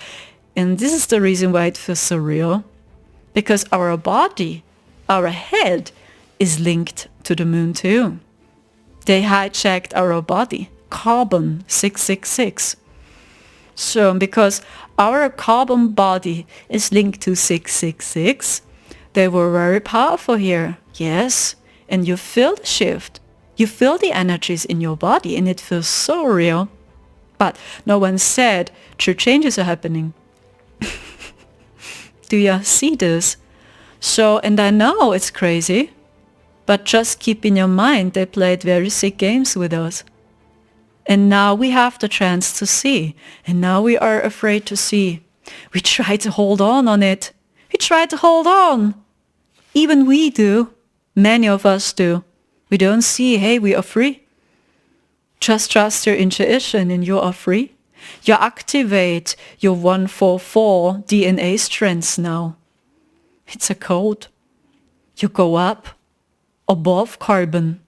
And this is the reason why it feels so real. Because our body, our head, is linked to the moon too. They hijacked our body, carbon 666. So because our carbon body is linked to 666, they were very powerful here. Yes, and you feel the shift. You feel the energies in your body and it feels so real. But no one said true changes are happening. Do you see this? So, and I know it's crazy, but just keep in your mind they played very sick games with us. And now we have the chance to see. And now we are afraid to see. We try to hold on it. We try to hold on. Even we do. Many of us do. We don't see, hey, we are free. Just trust your intuition and you are free. You activate your 144 DNA strands now. It's a code. You go up above carbon.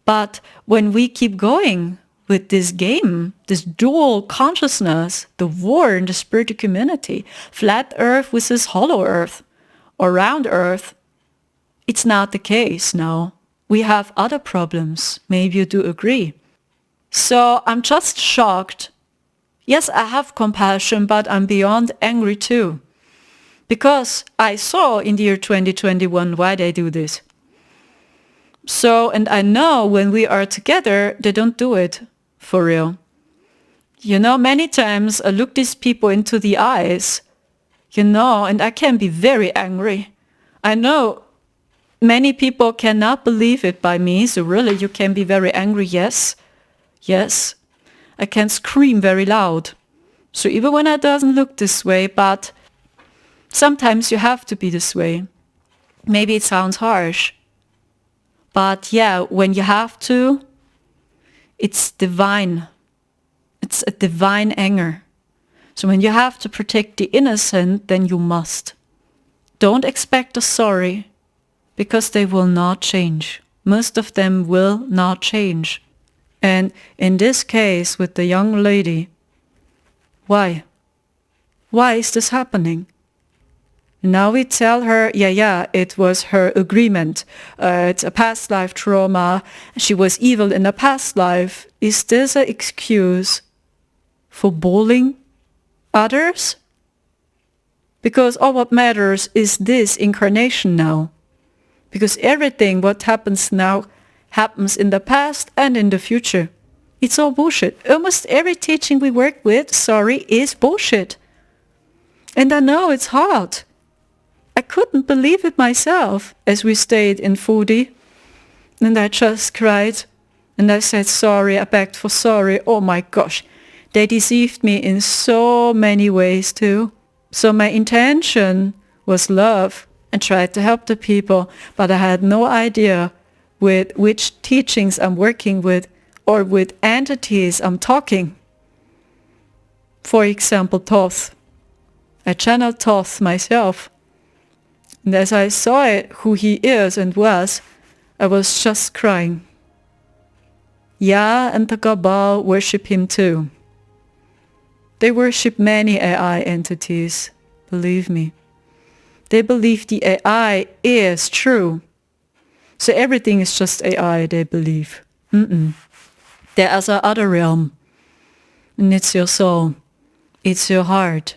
But when we keep going with this game, this dual consciousness, the war in the spiritual community, flat earth versus hollow earth, or round earth, it's not the case now. We have other problems. Maybe you do agree. So I'm just shocked. Yes, I have compassion, but I'm beyond angry too. Because I saw in the year 2021 why they do this. So, and I know when we are together, they don't do it for real. You know, many times I look these people into the eyes, you know, and I can be very angry. I know many people cannot believe it by me, so really you can be very angry, yes. Yes, I can scream very loud. So even when it doesn't look this way, but sometimes you have to be this way. Maybe it sounds harsh. But yeah, when you have to, it's divine. It's a divine anger. So when you have to protect the innocent, then you must. Don't expect a sorry, because they will not change. Most of them will not change. And in this case with the young lady, why? Why is this happening? Now we tell her, yeah, it was her agreement. It's a past life trauma. She was evil in a past life. Is this an excuse for bullying others? Because all what matters is this incarnation now. Because everything what happens now happens in the past and in the future. It's all bullshit. Almost every teaching we work with, is bullshit. And I know it's hard. I couldn't believe it myself as we stayed in Fudi. And I just cried. And I said sorry, I begged for sorry. Oh my gosh. They deceived me in so many ways too. So my intention was love and tried to help the people, but I had no idea with which teachings I'm working with or with entities I'm talking. For example, Thoth. I channeled Thoth myself. And as I saw it, who he is and was, I was just crying. Yah and the Cabal worship him too. They worship many AI entities, believe me. They believe the AI is true. So everything is just AI, they believe. There is a other realm. And it's your soul. It's your heart.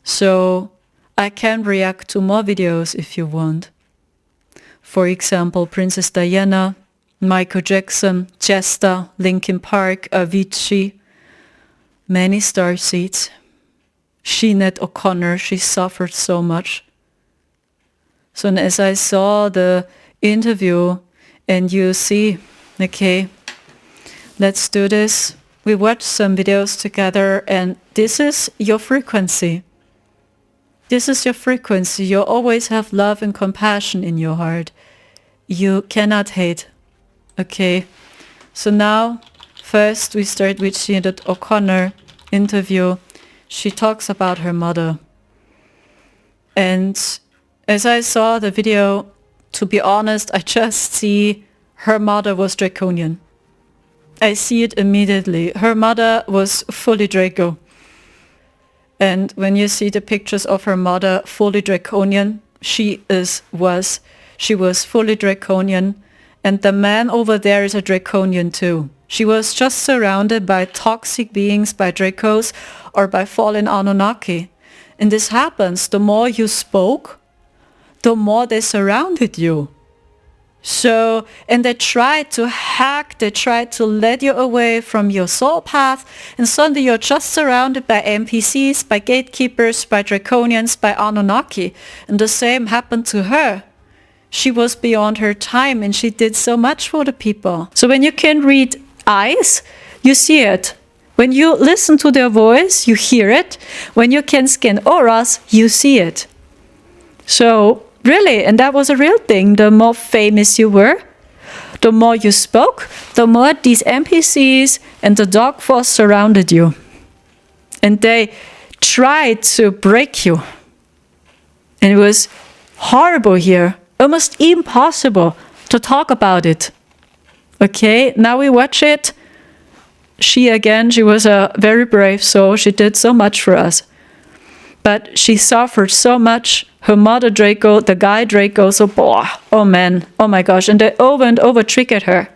So I can react to more videos if you want. For example, Princess Diana, Michael Jackson, Chester, Linkin Park, Avicii, many Starseeds. Sinead O'Connor, she suffered so much. So as I saw the interview and you see, okay, let's do this. We watched some videos together and this is your frequency. This is your frequency. You always have love and compassion in your heart. You cannot hate. Okay. So now, first we start with Sinead O'Connor interview. She talks about her mother. And as I saw the video, to be honest, I just see her mother was draconian. I see it immediately. Her mother was fully Draco. And when you see the pictures of her mother fully draconian, she was fully draconian. And the man over there is a draconian too. She was just surrounded by toxic beings, by Dracos or by fallen Anunnaki. And this happens, the more you spoke, the more they surrounded you. So, and they tried to hack, they tried to lead you away from your soul path, and suddenly you're just surrounded by NPCs, by gatekeepers, by Draconians, by Anunnaki. And the same happened to her. She was beyond her time and she did so much for the people. So when you can read eyes, you see it. When you listen to their voice, you hear it. When you can scan auras, you see it. So really, and that was a real thing, the more famous you were, the more you spoke, the more these NPCs and the Dark Force surrounded you. And they tried to break you. And it was horrible here, almost impossible to talk about it. Okay, now we watch it. She was a very brave soul. She did so much for us. But she suffered so much. Her mother Draco, the guy Draco, so oh man, oh my gosh. And they over and over triggered her.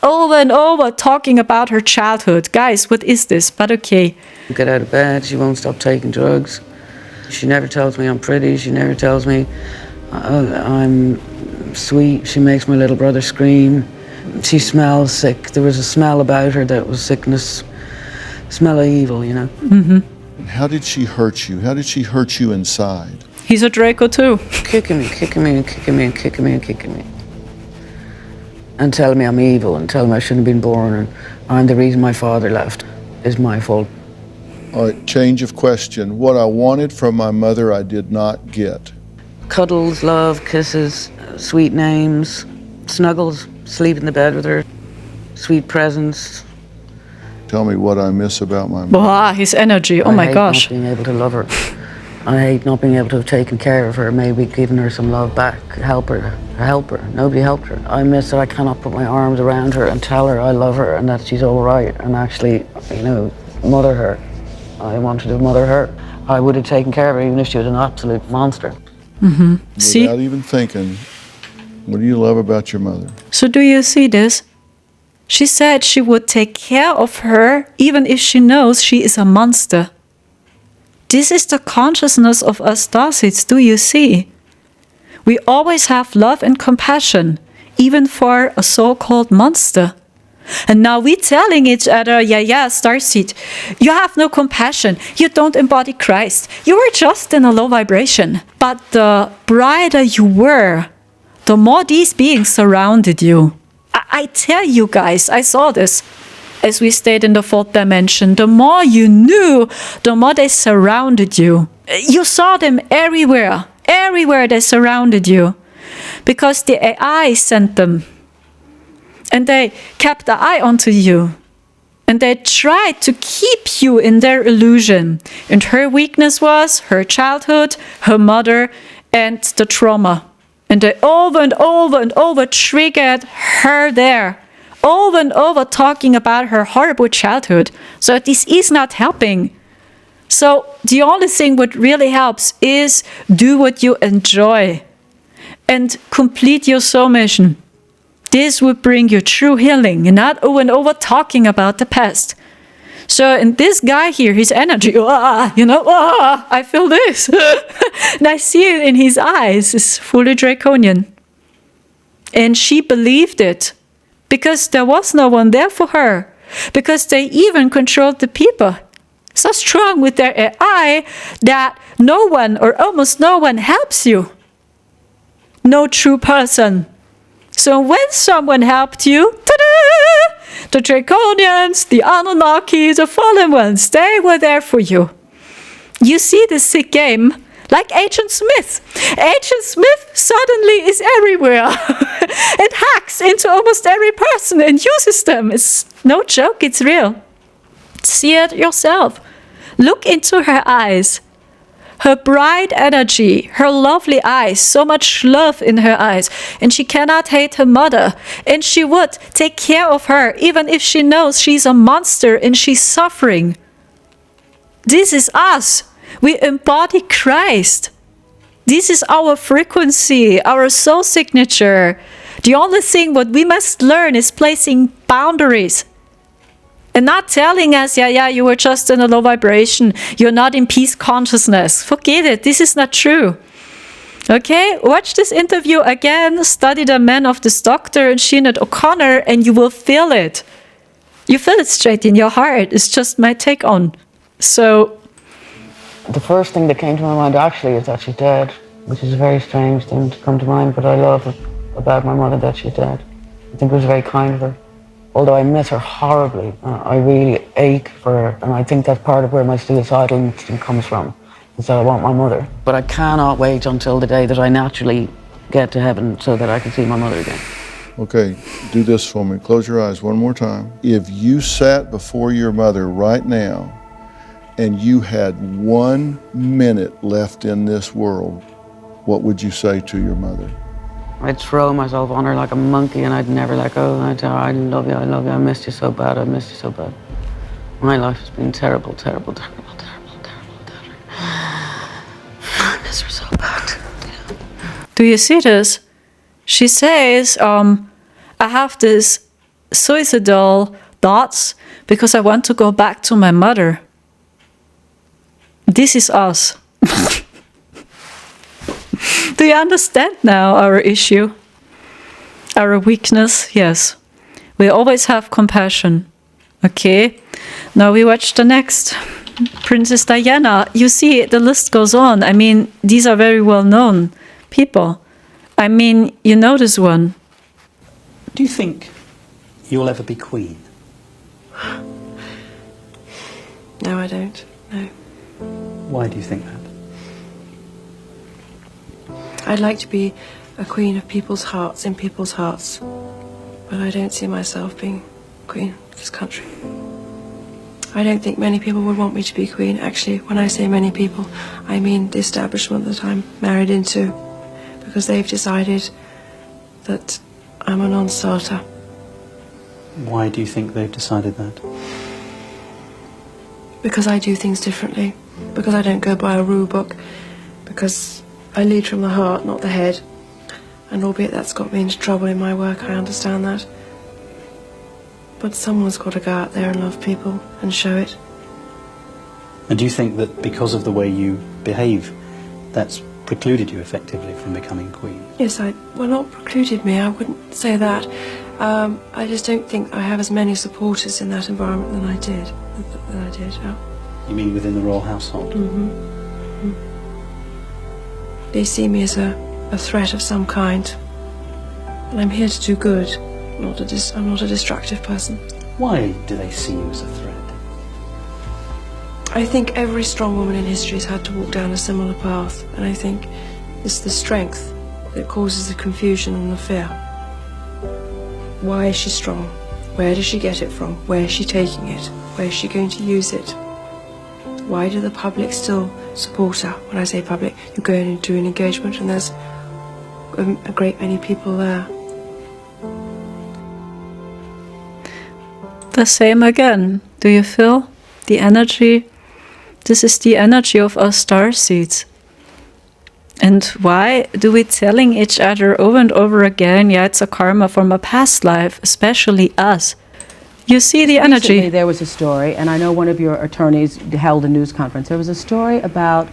Over and over talking about her childhood. Guys, what is this? But okay. Get out of bed, she won't stop taking drugs. She never tells me I'm pretty. She never tells me I'm sweet. She makes my little brother scream. She smells sick. There was a smell about her that was sickness. Smell of evil, you know. Mm-hmm. How did she hurt you? How did she hurt you inside? He's a Draco too. Kicking me and kicking me and kicking me and kicking me. And telling me I'm evil and telling me I shouldn't have been born and I'm the reason my father left. It's my fault. All right, change of question. What I wanted from my mother, I did not get. Cuddles, love, kisses, sweet names, snuggles, sleep in the bed with her, sweet presents. Tell me what I miss about my mother. Wow, his energy, oh my gosh. I hate not being able to love her. I hate not being able to have taken care of her, maybe given her some love back, help her. Nobody helped her. I miss that I cannot put my arms around her and tell her I love her and that she's all right and actually, you know, mother her. I wanted to mother her. I would have taken care of her even if she was an absolute monster. Mm-hmm. See? Without even thinking, what do you love about your mother? So do you see this? She said she would take care of her even if she knows she is a monster. This is the consciousness of us Starseeds, do you see? We always have love and compassion, even for a so-called monster. And now we're telling each other, yeah, Starseed, you have no compassion, you don't embody Christ, you were just in a low vibration. But the brighter you were, the more these beings surrounded you. I tell you guys, I saw this as we stayed in the fourth dimension. The more you knew, the more they surrounded you. You saw them everywhere. Everywhere they surrounded you. Because the AI sent them. And they kept the eye onto you. And they tried to keep you in their illusion. And her weakness was her childhood, her mother, and the trauma. And they over and over and over triggered her there. Over and over talking about her horrible childhood. So this is not helping. So the only thing what really helps is do what you enjoy. And complete your soul mission. This will bring you true healing, and not over and over talking about the past. So, and this guy here, his energy, I feel this. And I see it in his eyes, it's fully draconian. And she believed it, because there was no one there for her. Because they even controlled the people. So strong with their AI that no one or almost no one helps you. No true person. So when someone helped you, ta-da! The Draconians, the Anunnaki, the fallen ones, they were there for you. You see this sick game, like Agent Smith. Agent Smith suddenly is everywhere and hacks into almost every person and uses them. It's no joke, it's real. See it yourself. Look into her eyes. Her bright energy, her lovely eyes, so much love in her eyes. And she cannot hate her mother. And she would take care of her, even if she knows she's a monster and she's suffering. This is us. We embody Christ. This is our frequency, our soul signature. The only thing what we must learn is placing boundaries. And not telling us, you were just in a low vibration. You're not in peace consciousness. Forget it. This is not true. Okay? Watch this interview again. Study the Man of this Doctor and Sinead O'Connor, and you will feel it. You feel it straight in your heart. It's just my take on. So, the first thing that came to my mind actually is that she's dead, which is a very strange thing to come to mind, but I love it about my mother that she's dead. I think it was very kind of her. Although I miss her horribly, I really ache for her, and I think that's part of where my suicidal instinct comes from, is that I want my mother. But I cannot wait until the day that I naturally get to heaven so that I can see my mother again. Okay, do this for me. Close your eyes one more time. If you sat before your mother right now and you had 1 minute left in this world, what would you say to your mother? I'd throw myself on her like a monkey and I'd never let go. I'd tell her, I love you, I missed you so bad, I missed you so bad. My life has been terrible, terrible, terrible, terrible, terrible, terrible. I miss her so bad. do you see this? She says, I have this suicidal thoughts because I want to go back to my mother. This is us. Do you understand now our issue? Our weakness? Yes. We always have compassion. Okay. Now we watch the next. Princess Diana. You see, the list goes on. I mean, these are very well-known people. I mean, you know this one. Do you think you'll ever be queen? No, I don't. No. Why do you think that? I'd like to be a queen of people's hearts, in people's hearts. But I don't see myself being queen of this country. I don't think many people would want me to be queen. Actually, when I say many people, I mean the establishment that I'm married into. Because they've decided that I'm a non-starter. Why do you think they've decided that? Because I do things differently. Because I don't go by a rule book. Because I lead from the heart, not the head. And albeit that's got me into trouble in my work, I understand that. But someone's got to go out there and love people and show it. And do you think that because of the way you behave, that's precluded you effectively from becoming queen? Yes, well, not precluded me, I wouldn't say that. I just don't think I have as many supporters in that environment than I did. Yeah. You mean within the royal household? They see me as a threat of some kind. And I'm here to do good. I'm not a destructive person. Why do they see you as a threat? I think every strong woman in history has had to walk down a similar path, and I think it's the strength that causes the confusion and the fear. Why is she strong? Where does she get it from? Where is she taking it? Where is she going to use it? Why do the public still support her? When I say public, you go into an engagement and there's a great many people there. The same again. Do you feel the energy? This is the energy of our starseeds. And why do we telling each other over and over again, yeah, it's a karma from a past life, especially us? You see the energy. Recently, there was a story, and I know one of your attorneys held a news conference. There was a story about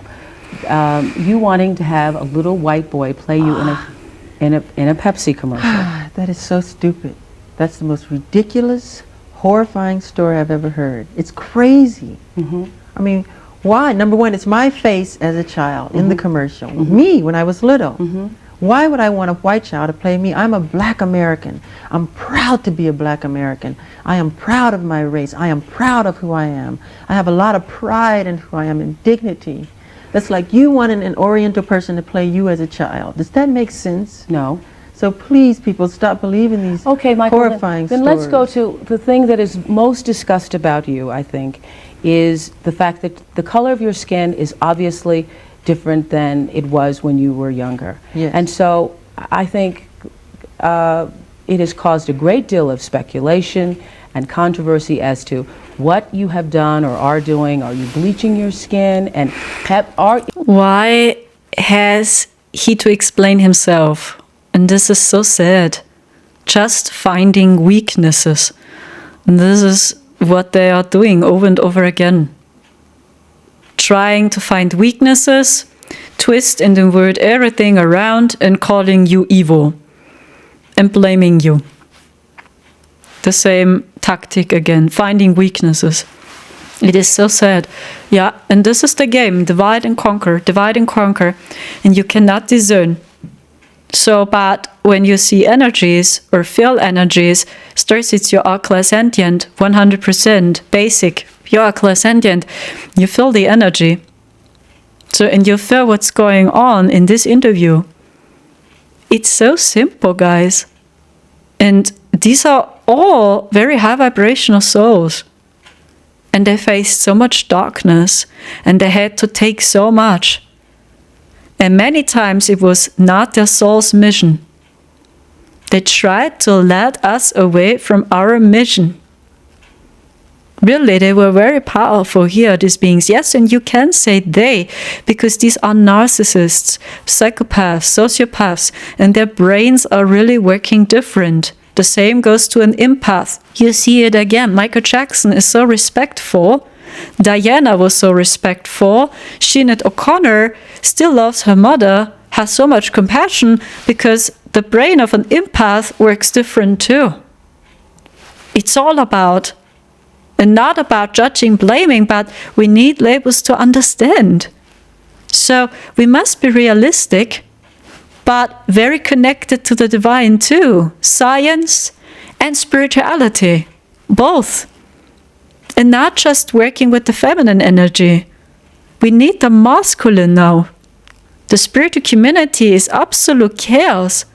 you wanting to have a little white boy play you in a Pepsi commercial. That is so stupid. That's the most ridiculous, horrifying story I've ever heard. It's crazy. I mean, why? Number one, it's my face as a child in the commercial. Me, when I was little. Why would I want a white child to play me? I'm a black American. I'm proud to be a black American. I am proud of my race. I am proud of who I am. I have a lot of pride in who I am and dignity. That's like you wanting an Oriental person to play you as a child. Does that make sense? No. So please, people, stop believing these Michael, horrifying then stories. let's go to the thing that is most discussed about you, I think, is the fact that the color of your skin is obviously different than it was when you were younger. Yes. And so I think it has caused a great deal of speculation and controversy as to what you have done or are doing. Are you bleaching your skin? And Why has he to explain himself? And this is so sad. Just finding weaknesses. And this is what they are doing over and over again. Trying to find weaknesses, twist and invert everything around and calling you evil and blaming you. The same tactic again, finding weaknesses. It is so sad. Yeah, and this is the game, divide and conquer, and you cannot discern. So, but when you see energies or feel energies, starseeds, you are clairsentient, 100%, basic, you are clairsentient, you feel the energy. So, and you feel what's going on in this interview. It's so simple, guys. And these are all very high vibrational souls. And they faced so much darkness, and they had to take so much. And many times it was not their soul's mission. They tried to lead us away from our mission. Really, they were very powerful here, these beings. Yes, and you can say they, because these are narcissists, psychopaths, sociopaths, and their brains are really working different. The same goes to an empath. You see it again. Michael Jackson is so respectful. Diana was so respectful. Sinead O'Connor still loves her mother, has so much compassion, because the brain of an empath works different too. It's all about, and not about judging, blaming, but we need labels to understand. So we must be realistic, but very connected to the divine too. Science and spirituality, both. And not just working with the feminine energy. We need the masculine now. The spiritual community is absolute chaos.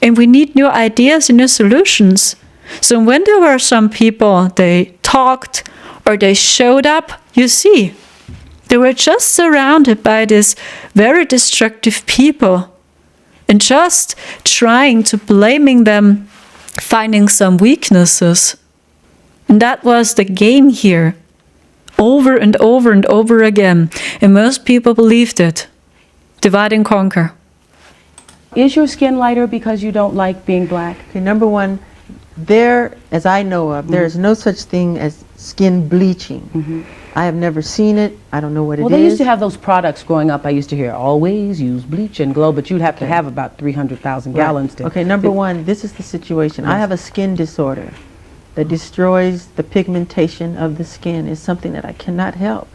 And we need new ideas and new solutions. So when there were some people, they talked or they showed up, you see, they were just surrounded by these very destructive people. And just trying to blaming them, finding some weaknesses. And that was the game here, over and over and over again. And most people believed it. Divide and conquer. Is your skin lighter because you don't like being black? Okay, number one, there, as I know of, there is no such thing as skin bleaching. I have never seen it. I don't know what it is. Well, they used to have those products growing up. I used to hear, always use bleach and glow, but you'd have to have about 300,000 gallons to... Okay, number one, this is the situation. I have a skin disorder that destroys the pigmentation of the skin. It's something that I cannot help.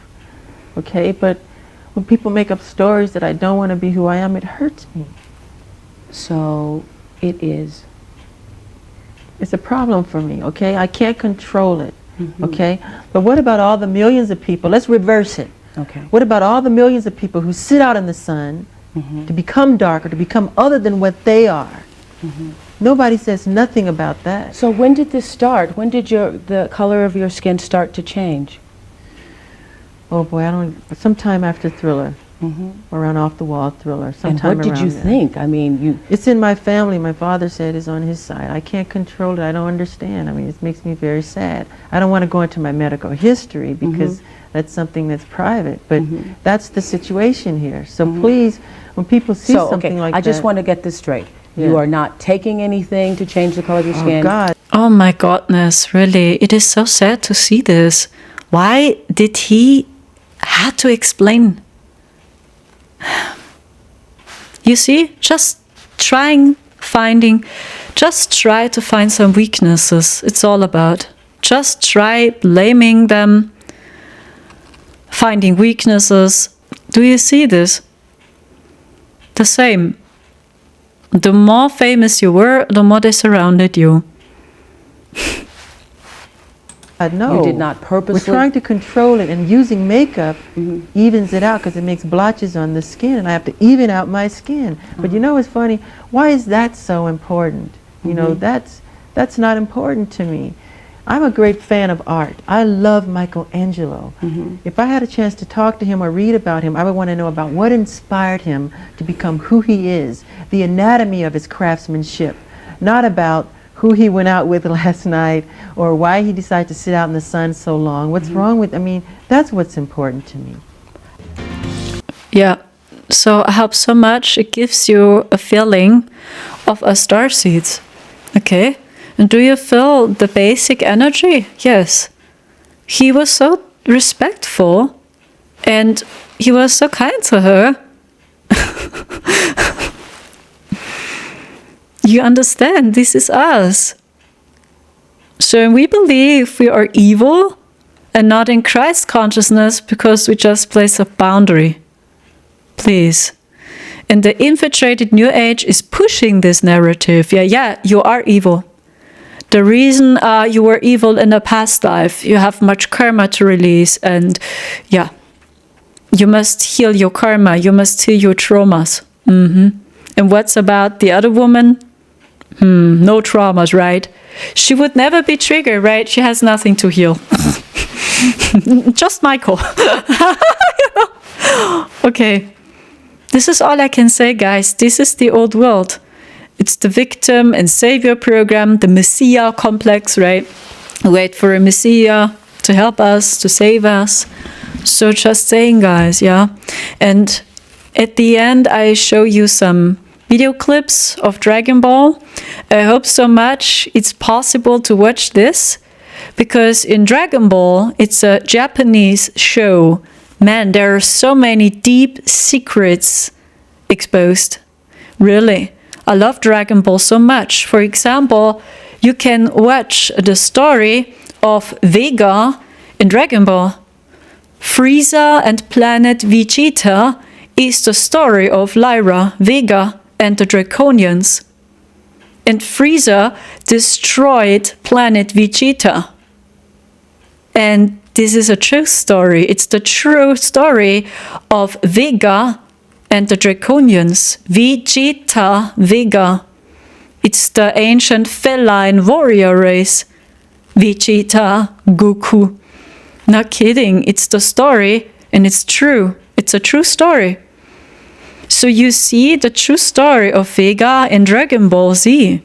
Okay, but when people make up stories that I don't want to be who I am, it hurts me. So it is. It's a problem for me, okay? I can't control it, okay? But what about all the millions of people? Let's reverse it. Okay. What about all the millions of people who sit out in the sun to become darker, to become other than what they are? Nobody says nothing about that. So when did this start? When did the color of your skin start to change? Oh boy, I don't. Sometime after Thriller, around Off the Wall Thriller. And Sometime what did you around there. think? I mean, It's in my family. My father said it's on his side. I can't control it. I don't understand. I mean, it makes me very sad. I don't want to go into my medical history because that's something that's private. But that's the situation here. So please, when people see something like that. I just want to get this straight. You are not taking anything to change the color of your skin. Oh God. Oh my goodness, really, it is so sad to see this. Why did he have to explain? You see, just try to find some weaknesses. It's all about. Just try blaming them, finding weaknesses. Do you see this? The same. The more famous you were, the more they surrounded you. No, You did not purposely... We're trying to control it, and using makeup evens it out because it makes blotches on the skin, and I have to even out my skin. But you know what's funny? Why is that so important? You know, that's not important to me. I'm a great fan of art. I love Michelangelo. If I had a chance to talk to him or read about him, I would want to know about what inspired him to become who he is, the anatomy of his craftsmanship, not about who he went out with last night or why he decided to sit out in the sun so long. What's wrong with, I mean, that's what's important to me. Yeah, so I hope so much it gives you a feeling of a starseeds. Okay, and do you feel the basic energy? Yes. He was so respectful and he was so kind to her. You understand, this is us. So we believe we are evil and not in Christ consciousness because we just place a boundary. Please. And the infiltrated New Age is pushing this narrative. Yeah, you are evil. The reason you were evil in a past life, you have much karma to release, and yeah, you must heal your karma, you must heal your traumas. And what's about the other woman? No traumas, right? She would never be triggered, right? She has nothing to heal. Just Michael. Okay. This is all I can say, guys. This is the old world. It's the victim and savior program, the Messiah complex, right? Wait for a Messiah to help us, to save us. So just saying, guys, yeah. And at the end, I show you some video clips of Dragon Ball. I hope so much it's possible to watch this, because in Dragon Ball, it's a Japanese show. Man, there are so many deep secrets exposed. Really. I love Dragon Ball so much. For example, you can watch the story of Vega in Dragon Ball. Frieza and planet Vegeta is the story of Lyra, Vega, and the Draconians. And Frieza destroyed planet Vegeta. And this is a true story. It's the true story of Vega and the Draconians. Vegeta, Vega. It's the ancient feline warrior race. Vegeta, Goku. Not kidding. It's the story, and it's true. It's a true story. So you see the true story of Vega in Dragon Ball Z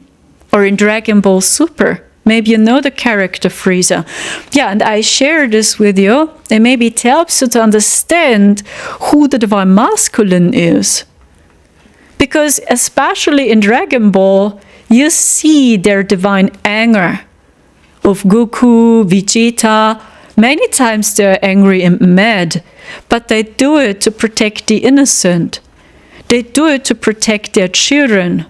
or in Dragon Ball Super. Maybe you know the character Frieza. Yeah, and I share this with you, and maybe it helps you to understand who the Divine Masculine is. Because especially in Dragon Ball, you see their divine anger of Goku, Vegeta, Many times they're angry and mad, but they do it to protect the innocent. They do it to protect their children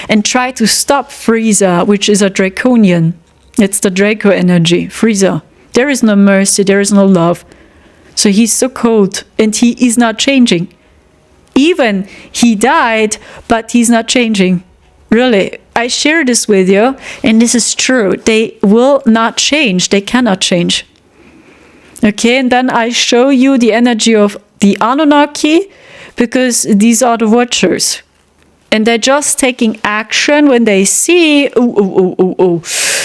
and try to stop Frieza, which is a Draconian. It's the Draco energy, Frieza. There is no mercy, there is no love. So he's so cold and he is not changing. Even he died, but he's not changing. Really, I share this with you, and this is true. They will not change. They cannot change. Okay, and then I show you the energy of the Anunnaki, because these are the watchers. And they're just taking action when they see,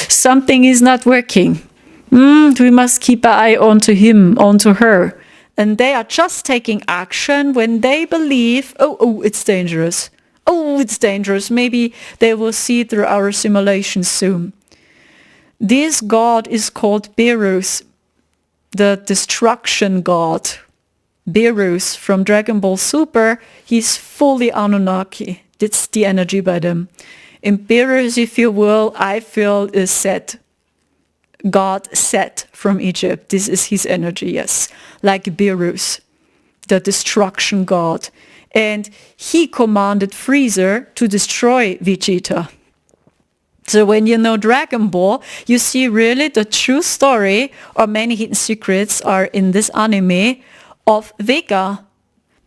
something is not working. We must keep an eye onto him, onto her. And they are just taking action when they believe, it's dangerous. It's dangerous. Maybe they will see through our simulation soon. This god is called Beerus, the destruction god. Beerus from Dragon Ball Super, he's fully Anunnaki. That's the energy by them. And Beerus, if you will, I feel is Set. God Set from Egypt. This is his energy, yes. Like Beerus, the destruction god. And he commanded Freezer to destroy Vegeta. So when you know Dragon Ball, you see really the true story, or many hidden secrets are in this anime, of Vega.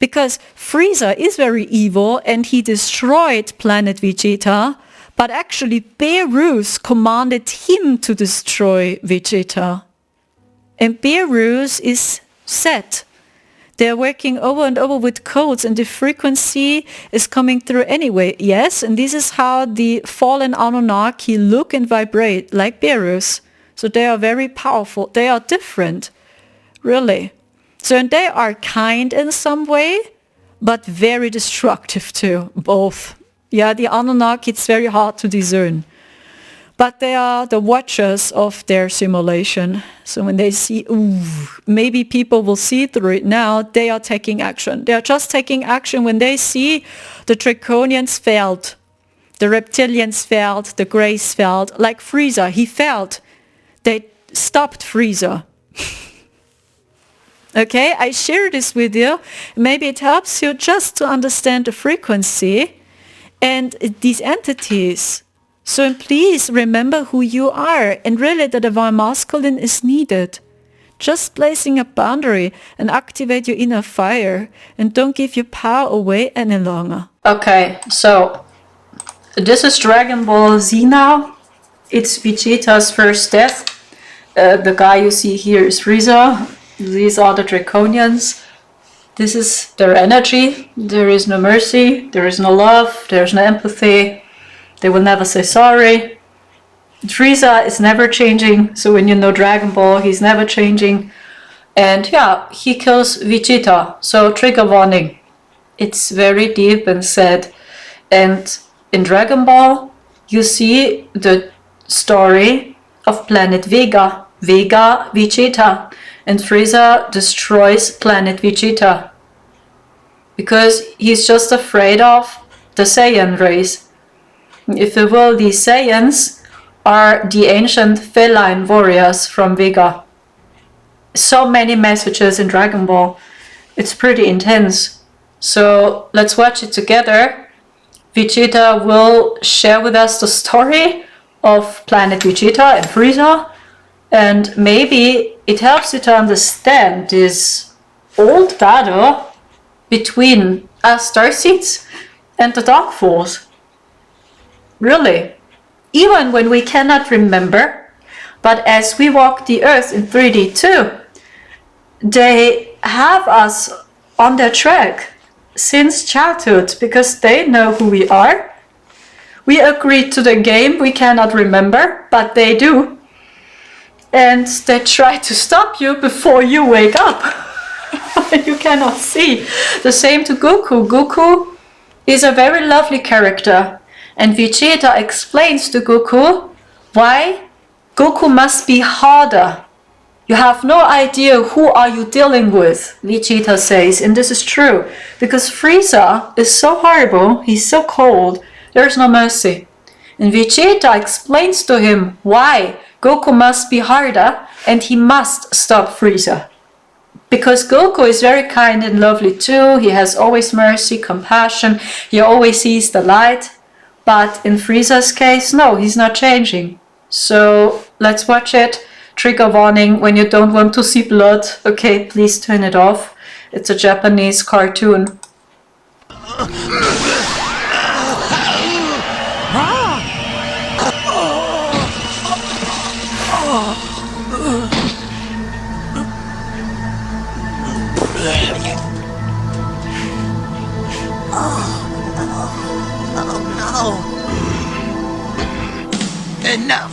Because Frieza is very evil and he destroyed planet Vegeta, but actually Beerus commanded him to destroy Vegeta. And Beerus is Set. They're working over and over with codes, and the frequency is coming through anyway. Yes, and this is how the fallen Anunnaki look and vibrate, like Beerus. So they are very powerful. They are different, really. So and they are kind in some way, but very destructive too, both. Yeah, the Anunnaki, it's very hard to discern. But they are the watchers of their simulation. So when they see, maybe people will see through it now, they are taking action. They are just taking action when they see the Draconians failed, the Reptilians failed, the Greys failed, like Frieza, he failed. They stopped Frieza. Okay, I share this with you. Maybe it helps you just to understand the frequency and these entities. So please remember who you are, and really the divine masculine is needed. Just placing a boundary and activate your inner fire, and don't give your power away any longer. Okay, so this is Dragon Ball Z now. It's Vegeta's first death. The guy you see here is Frieza. These are the Draconians. This is their energy. There is no mercy, there is no love, there is no empathy. They will never say sorry. Frieza is never changing, so when you know Dragon Ball, he's never changing. And yeah, he kills Vegeta, so trigger warning. It's very deep and sad. And in Dragon Ball, you see the story of planet Vega, Vegeta. And Frieza destroys planet Vegeta. Because he's just afraid of the Saiyan race. If you will, these Saiyans are the ancient feline warriors from Vega. So many messages in Dragon Ball. It's pretty intense. So let's watch it together. Vegeta will share with us the story of planet Vegeta and Frieza. And maybe it helps you to understand this old battle between us Starseeds and the Dark Force. Really, even when we cannot remember, but as we walk the earth in 3D too, they have us on their track since childhood because they know who we are. We agreed to the game we cannot remember, but they do. And they try to stop you before you wake up. You cannot see. The same to Goku. Goku is a very lovely character. And Vegeta explains to Goku why Goku must be harder. You have no idea who are you dealing with, Vegeta says, and this is true. Because Frieza is so horrible, he's so cold, there's no mercy. And Vegeta explains to him why Goku must be harder and he must stop Frieza. Because Goku is very kind and lovely too. He has always mercy, compassion. He always sees the light. But in Frieza's case, no, he's not changing. So let's watch it. Trigger warning, when you don't want to see blood, okay, please turn it off. It's a Japanese cartoon. Enough,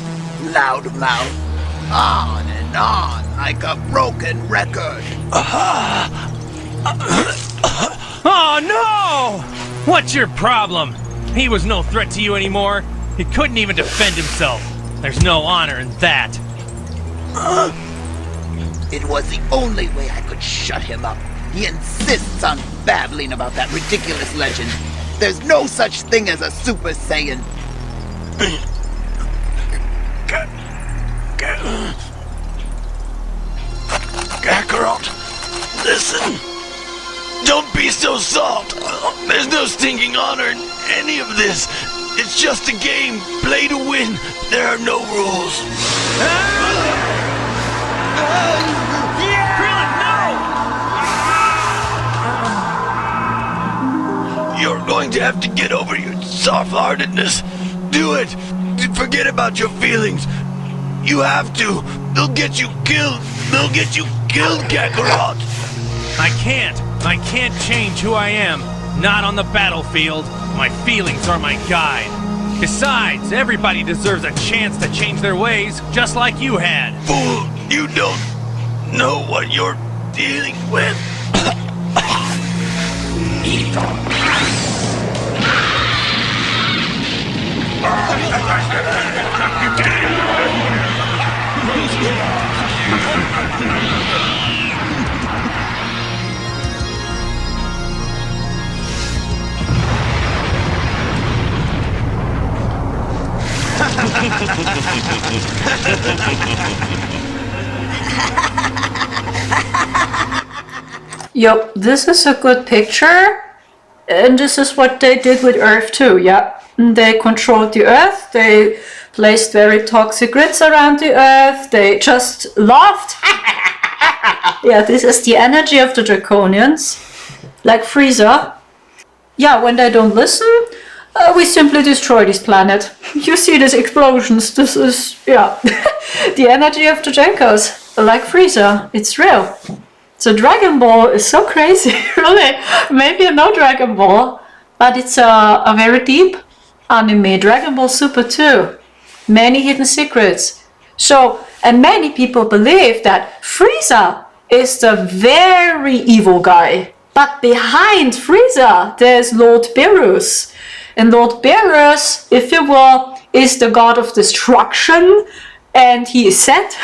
loudmouth. On and on like a broken record. Oh no! What's your problem? He was no threat to you anymore. He couldn't even defend himself. There's no honor in that. It was the only way I could shut him up. He insists on babbling about that ridiculous legend. There's no such thing as a Super Saiyan. Kakarot, listen. Don't be so soft. There's no stinking honor in any of this. It's just a game. Play to win. There are no rules. You're going to have to get over your soft-heartedness. Do it. Forget about your feelings. You have to. They'll get you killed. They'll get you killed, Kakarot. I can't change who I am. Not on the battlefield. My feelings are my guide. Besides, everybody deserves a chance to change their ways, just like you had. Fool, you don't know what you're dealing with. Yup, this is a good picture. And this is what they did with Earth too, yeah. They controlled the Earth, they placed very toxic grids around the Earth, they just laughed. Yeah, this is the energy of the Draconians. Like Frieza. Yeah, when they don't listen, we simply destroy this planet. You see these explosions, this is, yeah, the energy of the Genkos. Like Frieza, it's real. So Dragon Ball is so crazy, really. Maybe you know Dragon Ball, but it's a very deep anime. Dragon Ball Super too. Many hidden secrets. So, and many people believe that Frieza is the very evil guy. But behind Frieza, there's Lord Beerus. And Lord Beerus, if you will, is the god of destruction. And he is Set.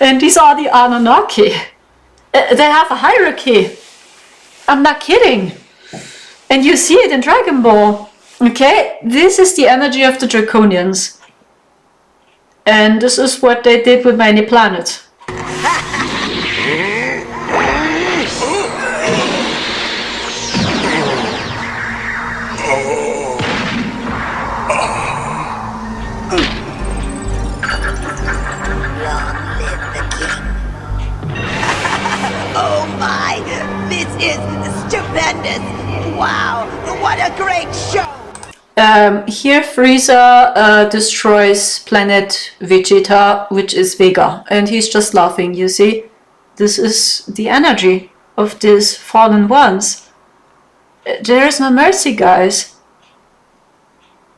And these are the Anunnaki. They have a hierarchy. I'm not kidding. And you see it in Dragon Ball. Okay, this is the energy of the Draconians. And this is what they did with many planets. Oh my, this is stupendous. Wow, what a great show. Here Frieza destroys planet Vegeta, which is Vega, and he's just laughing, you see? This is the energy of these fallen ones. There is no mercy, guys.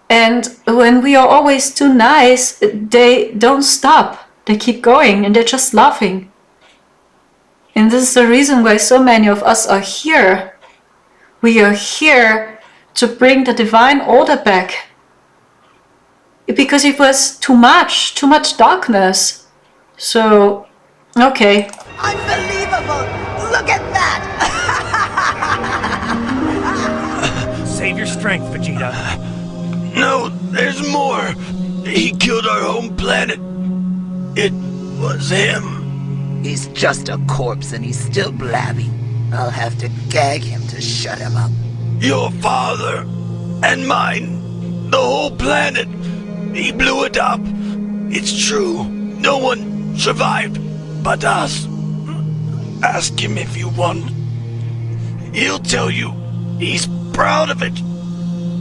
And when we are always too nice, they don't stop. They keep going and they're just laughing. And this is the reason why so many of us are here. We are here to bring the divine order back. Because it was too much darkness. So, okay. Unbelievable! Look at that! Save your strength, Vegeta. No, there's more. He killed our home planet. It was him. He's just a corpse and he's still blabbing. I'll have to gag him to shut him up. Your father and mine, the whole planet, he blew it up. It's true. No one survived but us. Ask him if you want. He'll tell you he's proud of it.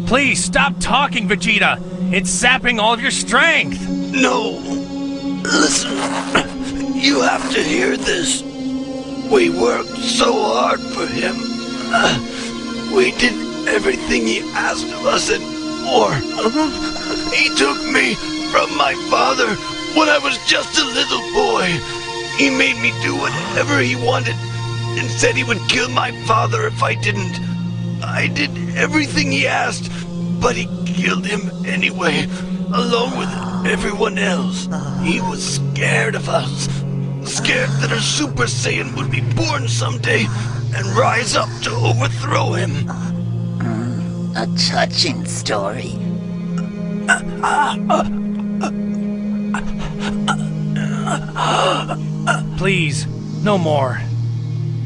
Please stop talking, Vegeta. It's sapping all of your strength. No. Listen. You have to hear this. We worked so hard for him. We did everything he asked of us and more. He took me from my father when I was just a little boy. He made me do whatever he wanted and said he would kill my father if I didn't. I did everything he asked, but he killed him anyway, along with everyone else. He was scared of us. Scared that a Super Saiyan would be born someday and rise up to overthrow him. A touching story. Please, no more.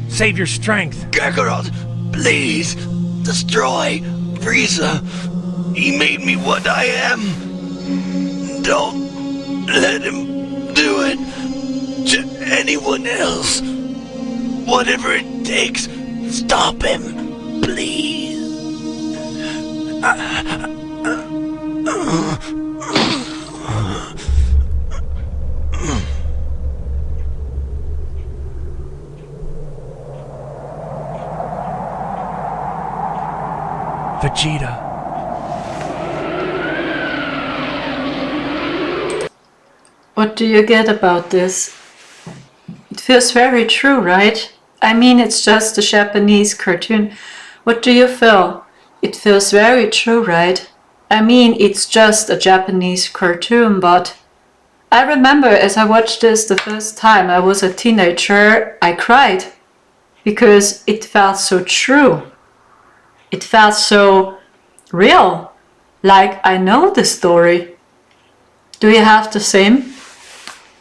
Save your strength. Kakarot, please, destroy Frieza. He made me what I am. Don't let him do it to anyone else. Whatever it takes, stop him, please. Vegeta. What do you get about this? It feels very true, right? I mean, it's just a Japanese cartoon. What do you feel? It feels very true, right? I mean, it's just a Japanese cartoon, but I remember as I watched this the first time, I was a teenager, I cried because it felt so true. It felt so real, like I know the story. Do you have the same?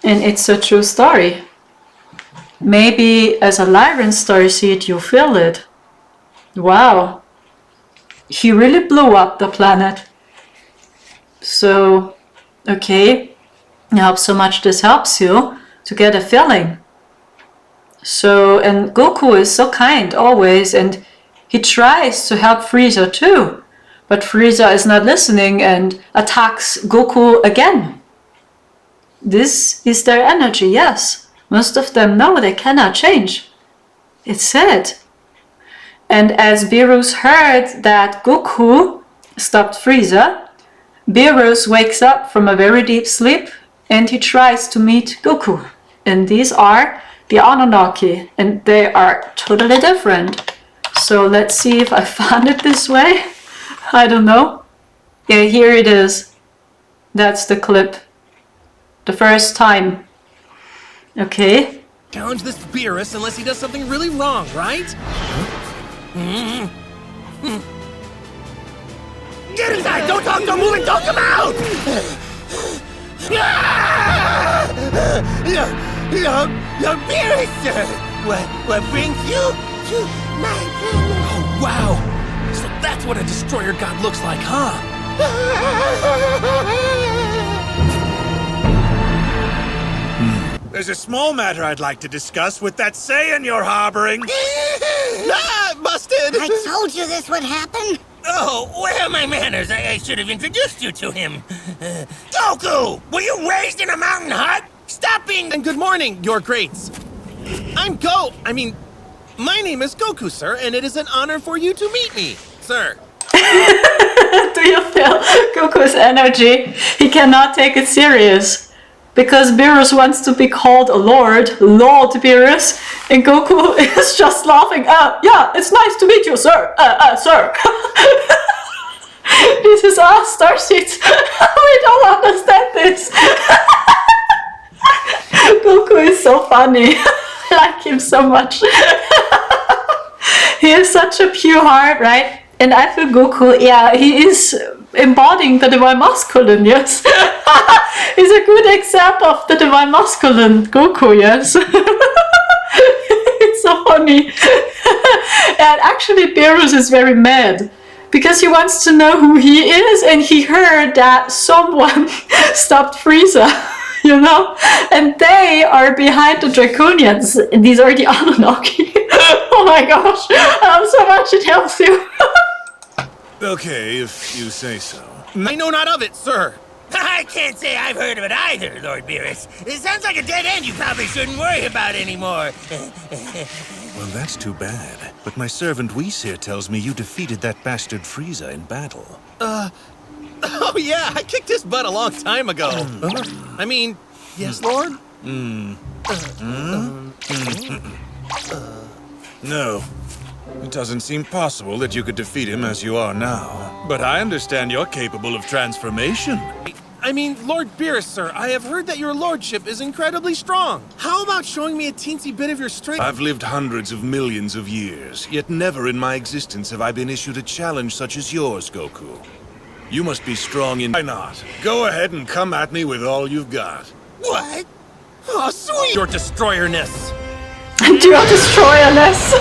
And it's a true story. Maybe as a Lyran Starseed you feel it. Wow, he really blew up the planet. So, okay, I hope so much this helps you to get a feeling. So, and Goku is so kind always, and he tries to help Frieza too, but Frieza is not listening and attacks Goku again. This is their energy, yes. Most of them know they cannot change. It's sad. And as Beerus heard that Goku stopped Frieza, Beerus wakes up from a very deep sleep and he tries to meet Goku. And these are the Anunnaki, and they are totally different. So let's see if I found it this way. I don't know. Yeah, here it is. That's the clip. The first time. Okay. Challenge this Beerus unless he does something really wrong, right? Get inside! Don't talk, don't move, and don't come out! Your Beerus! What brings you to my planet? Oh, wow! So that's what a destroyer god looks like, huh? There's a small matter I'd like to discuss with that Saiyan you're harboring. Busted! I told you this would happen. Oh, where are my manners? I should have introduced you to him. Goku! Were you raised in a mountain hut? Stop being... And good morning, your greats. My name is Goku, sir, and it is an honor for you to meet me, sir. Do you feel Goku's energy? He cannot take it serious. Because Beerus wants to be called a lord, Lord Beerus, and Goku is just laughing. Yeah, it's nice to meet you, sir. Sir. This is us, Starseeds. We don't understand this. Goku is so funny. I like him so much. He has such a pure heart, right? And I feel Goku, yeah, he is embodying the divine masculine, yes. He's a good example of the divine masculine, Goku, yes. It's so funny. And actually Beerus is very mad because he wants to know who he is, and he heard that someone stopped Frieza, you know? And they are behind the Draconians. These are the Anunnaki. Oh my gosh, I love so much it helps you. Okay, if you say so. I know not of it, sir. I can't say I've heard of it either, Lord Beerus. It sounds like a dead end you probably shouldn't worry about anymore. Well, that's too bad. But my servant Whis here tells me you defeated that bastard Frieza in battle. Oh yeah, I kicked his butt a long time ago. I mean, yes, Lord? No. It doesn't seem possible that you could defeat him as you are now. But I understand you're capable of transformation. I mean, Lord Beerus, sir, I have heard that your lordship is incredibly strong. How about showing me a teensy bit of your strength? I've lived hundreds of millions of years, yet never in my existence have I been issued a challenge such as yours, Goku. You must be strong in... Why not? Go ahead and come at me with all you've got. What? Oh, sweet! Your destroyerness. Your destroyerness.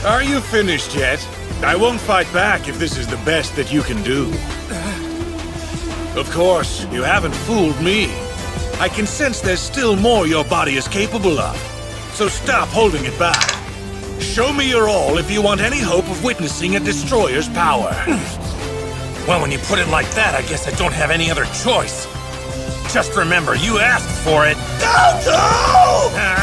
Are you finished yet? I won't fight back if this is the best that you can do. Of course, you haven't fooled me. I can sense there's still more your body is capable of. So stop holding it back. Show me your all if you want any hope of witnessing a destroyer's power. Well, when you put it like that, I guess I don't have any other choice. Just remember, you asked for it. Goku!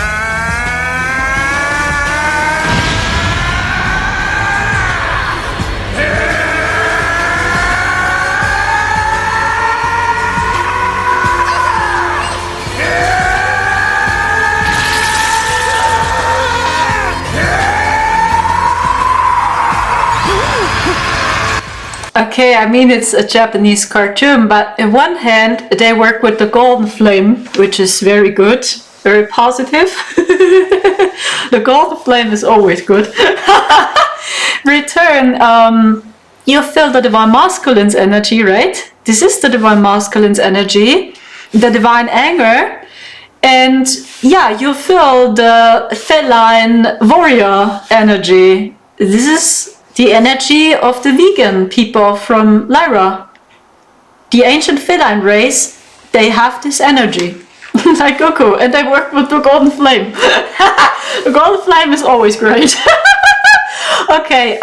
Okay, I mean it's a Japanese cartoon, but on one hand they work with the golden flame, which is very good, very positive. The golden flame is always good. Return, you feel the divine masculine's energy, right? This is the divine masculine's energy, the divine anger, and yeah, you feel the feline warrior energy. This is the energy of the vegan people from Lyra. The ancient feline race, they have this energy. Like Goku, and they work with the golden flame. The golden flame is always great. Okay,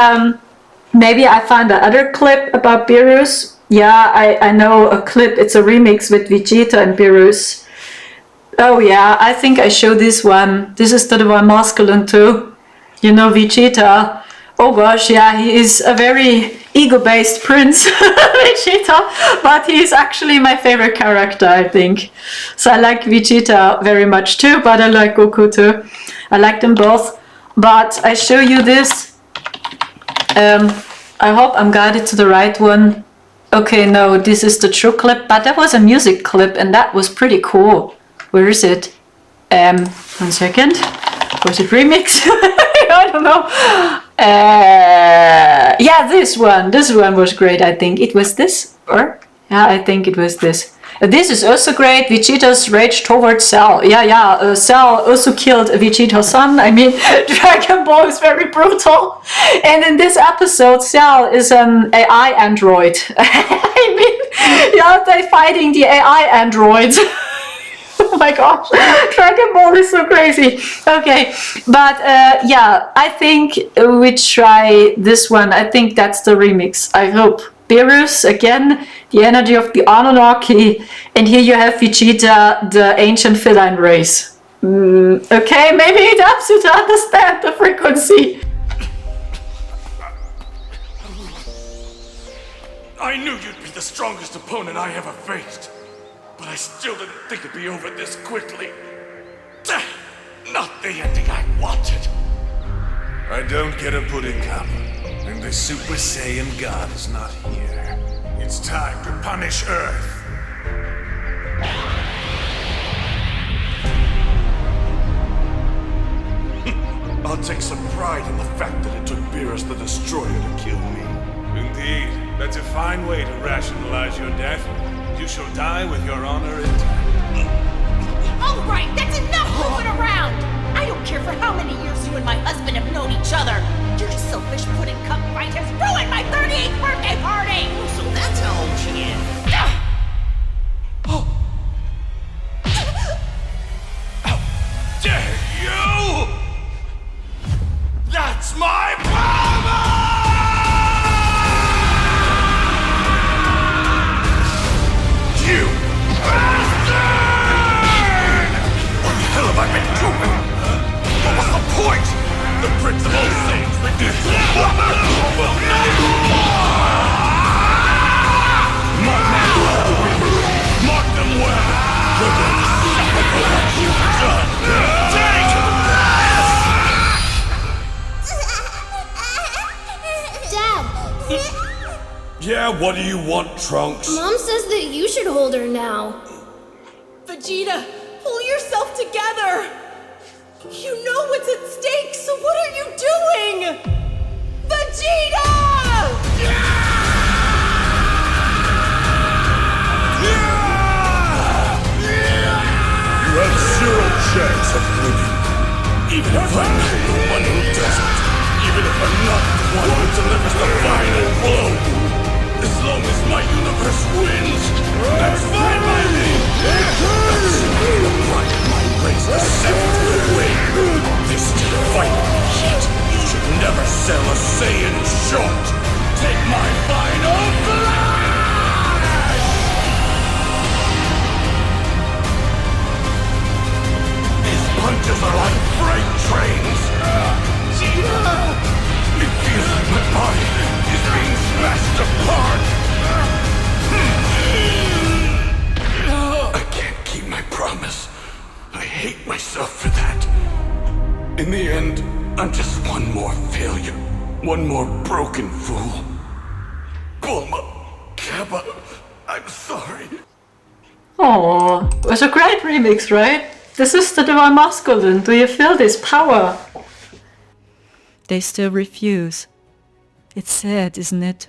maybe I find another clip about Beerus. Yeah, I know a clip, it's a remix with Vegeta and Beerus. Oh yeah, I think I show this one. This is the divine masculine too. You know Vegeta. Oh gosh, yeah, he is a very ego-based prince, Vegeta, but he is actually my favorite character, I think. So I like Vegeta very much too, but I like Goku too. I like them both. But I show you this. I hope I'm guided to the right one. Okay, no, this is the true clip, but that was a music clip and that was pretty cool. Where is it? 1 second. Was it remix? I don't know. Yeah, this one was great. I think it was this, or yeah, I think it was this. This is also great. Vegeta's rage towards Cell. Yeah. Cell also killed Vegeta's son. I mean, Dragon Ball is very brutal. And in this episode, Cell is an AI android. I mean, yeah, they're fighting the AI androids. Oh my gosh, Dragon Ball is so crazy. Okay, but yeah, I think we try this one. I think that's the remix, I hope. Beerus, again, the energy of the Anunnaki, and here you have Vegeta, the ancient feline race. Okay, maybe it helps you to understand the frequency. I knew you'd be the strongest opponent I ever faced. But I still didn't think it'd be over this quickly. Not the ending I wanted. I don't get a pudding cup, and the Super Saiyan God is not here. It's time to punish Earth. take some pride in the fact that it took Beerus the Destroyer to kill me. Indeed, that's a fine way to rationalize your death. You shall die with your honor intact. All right, that's enough moving around! I don't care for how many years you and my husband have known each other. Your selfish pudding cup fight has ruined my 38th birthday party! So that's how old she is. How dare you! That's my promise! You bastard! What the hell have I been doing? What was the point? The principal things that did to a woman will never mark my words. Mark them well. You're going to suffer for what you've done. Take Dad! Yeah, what do you want, Trunks? Mom says that you should hold her now. Vegeta, pull yourself together! You know what's at stake, so what are you doing? Vegeta! You have zero chance of winning. Even if I'm not the one who does it. Even if I'm not the one who delivers the final blow. As long as my universe wins, that's fine by me. That's the pride of my race, the seventh win. This fighting heat should never sell a Saiyan short. Take my final flash! These punches are like freight trains. It feels like my body is being smashed apart. I can't keep my promise. I hate myself for that. In the end, I'm just one more failure. One more broken fool. Bulma, Kappa, I'm sorry. Oh, it was a great remix, right? This is the Divine Masculine. Do you feel this power? They still refuse. It's sad, isn't it?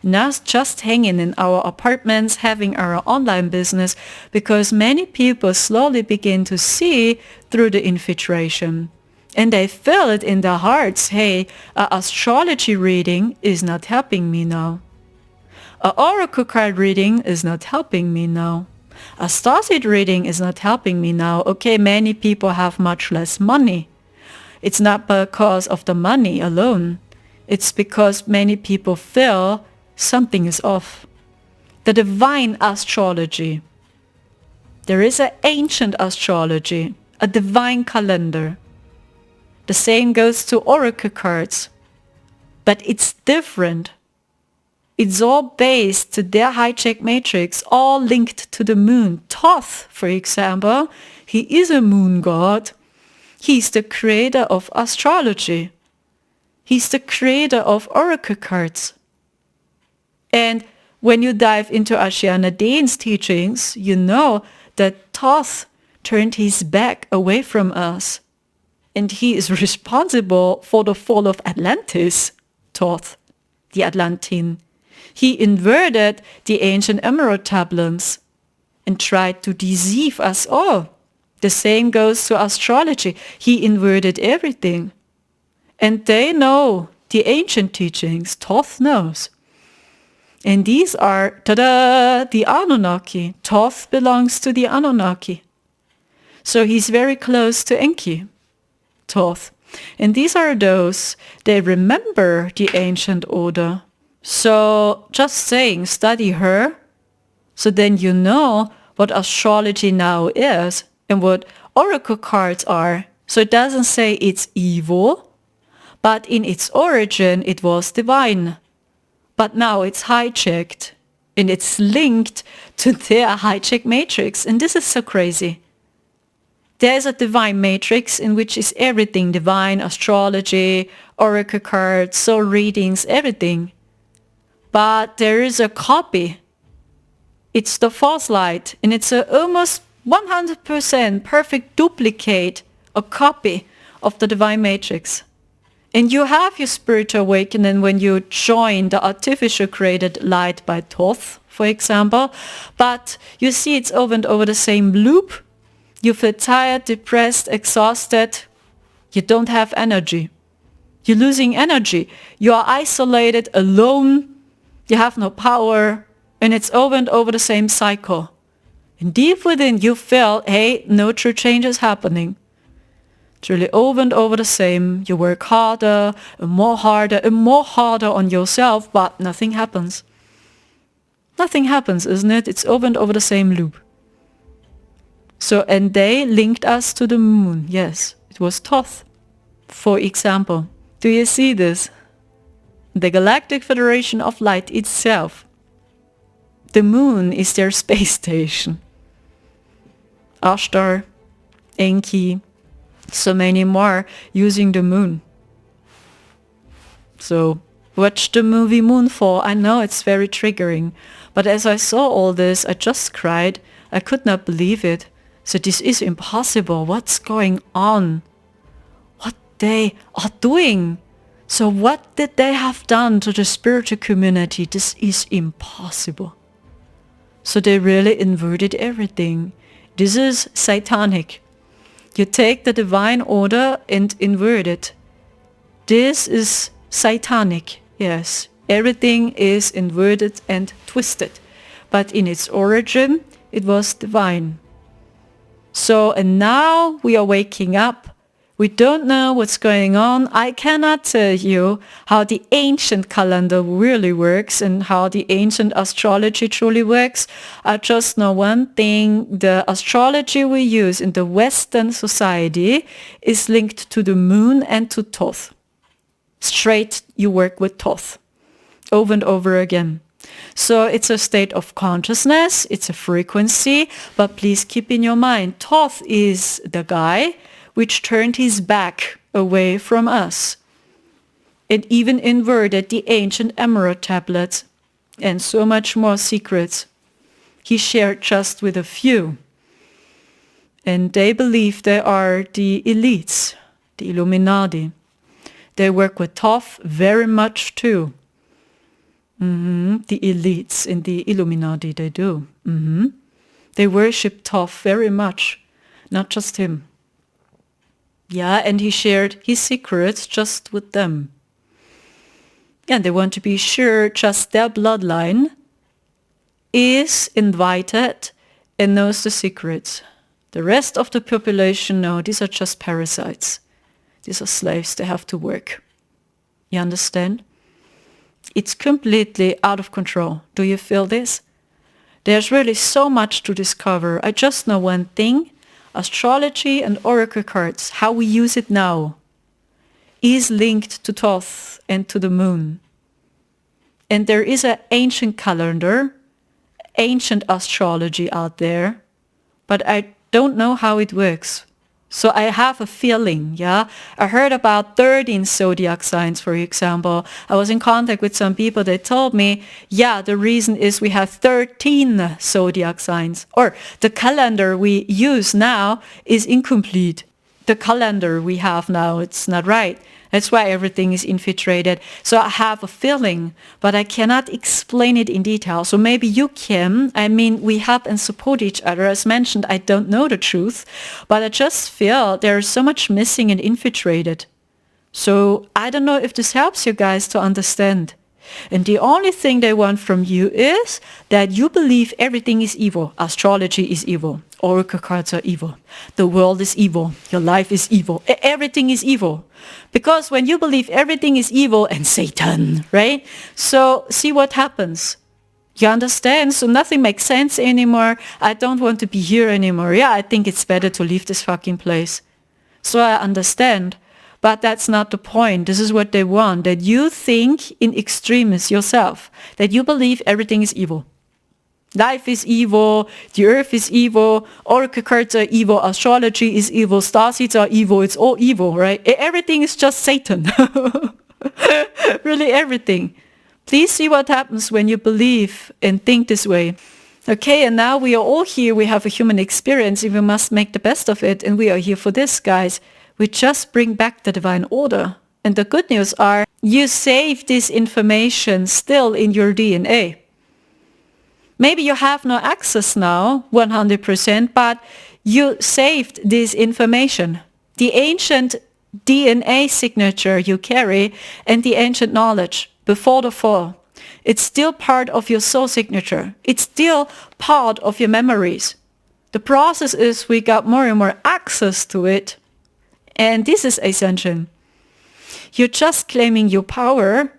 Now just hanging in our apartments, having our online business, because many people slowly begin to see through the infiltration. And they feel it in their hearts, hey, an astrology reading is not helping me now. An oracle card reading is not helping me now. A Starseed reading is not helping me now. Okay, many people have much less money. It's not because of the money alone. It's because many people feel something is off. The divine astrology. There is an ancient astrology, a divine calendar. The same goes to oracle cards. But it's different. It's all based to their hijack matrix, all linked to the moon. Thoth, for example, he is a moon god. He's the creator of astrology. He's the creator of oracle cards. And when you dive into Ashayana Dane's teachings, you know that Thoth turned his back away from us. And he is responsible for the fall of Atlantis, Thoth, the Atlantean. He inverted the ancient emerald tablets and tried to deceive us all. The same goes to astrology. He inverted everything. And they know the ancient teachings. Thoth knows. And these are, ta-da, the Anunnaki. Thoth belongs to the Anunnaki. So he's very close to Enki, Thoth. And these are those, they remember the ancient order. So just saying, study her, so then you know what astrology now is and what oracle cards are. So it doesn't say it's evil, but in its origin it was divine. But now it's hijacked and it's linked to their hijack matrix. And this is so crazy. There's a divine matrix in which is everything divine, astrology, oracle cards, soul readings, everything. But there is a copy. It's the false light, and it's a almost 100% perfect duplicate, a copy of the divine matrix. And you have your spiritual awakening when you join the artificial created light by Thoth, for example. But you see it's over and over the same loop. You feel tired, depressed, exhausted. You don't have energy. You're losing energy. You are isolated, alone. You have no power. And it's over and over the same cycle. And deep within you feel, hey, no true change is happening. It's really over and over the same. You work harder and more harder on yourself, but nothing happens. Nothing happens, isn't it? It's over and over the same loop. So, and they linked us to the moon. Yes, it was Thoth, for example. Do you see this? The Galactic Federation of Light itself. The moon is their space station. Ashtar, Enki, so many more using the moon. So watch the movie Moonfall. I know it's very triggering, but as I saw all this, I just cried. I could not believe it. So this is impossible. What's going on? What they are doing? So what did they have done to the spiritual community? This is impossible. So they really inverted everything. This is satanic. You take the divine order and invert it. This is satanic. Yes, everything is inverted and twisted. But in its origin, it was divine. So, and now we are waking up. We don't know what's going on. I cannot tell you how the ancient calendar really works and how the ancient astrology truly works. I just know one thing. The astrology we use in the Western society is linked to the moon and to Thoth. Straight, you work with Thoth over and over again. So it's a state of consciousness, it's a frequency, but please keep in your mind, Thoth is the guy which turned his back away from us. It even inverted the ancient emerald tablets and so much more secrets. He shared just with a few. And they believe they are the elites, the Illuminati. They work with Thoth very much too. The elites in the Illuminati, they do. They worship Thoth very much, not just him. Yeah, and he shared his secrets just with them. And they want to be sure just their bloodline is invited and knows the secrets. The rest of the population, no, these are just parasites. These are slaves, they have to work. You understand? It's completely out of control. Do you feel this? There's really so much to discover. I just know one thing. Astrology and oracle cards, how we use it now, is linked to Thoth and to the moon. And there is an ancient calendar, ancient astrology out there, but I don't know how it works. So I have a feeling, yeah. I heard about 13 zodiac signs, for example. I was in contact with some people that told me, yeah, the reason is we have 13 zodiac signs. Or the calendar we use now is incomplete. The calendar we have now, it's not right. That's why everything is infiltrated. So I have a feeling, but I cannot explain it in detail. So maybe you can. I mean, we help and support each other. As mentioned, I don't know the truth, but I just feel there's so much missing and infiltrated. So I don't know if this helps you guys to understand. And the only thing they want from you is that you believe everything is evil. Astrology is evil. Oracle cards are evil. The world is evil. Your life is evil. Everything is evil. Because when you believe everything is evil and Satan, right? So see what happens. You understand? So nothing makes sense anymore. I don't want to be here anymore. Yeah, I think it's better to leave this fucking place. So I understand. But that's not the point. This is what they want, that you think in extremis yourself, that you believe everything is evil. Life is evil, the earth is evil, oracle cards are evil, astrology is evil, starseeds are evil, it's all evil, right? Everything is just Satan. Really everything. Please see what happens when you believe and think this way. Okay, and now we are all here, we have a human experience, and we must make the best of it, and we are here for this, guys. We just bring back the divine order. And the good news are you save this information still in your DNA. Maybe you have no access now, 100%, but you saved this information. The ancient DNA signature you carry and the ancient knowledge before the fall. It's still part of your soul signature. It's still part of your memories. The process is we got more and more access to it. And this is ascension. You're just claiming your power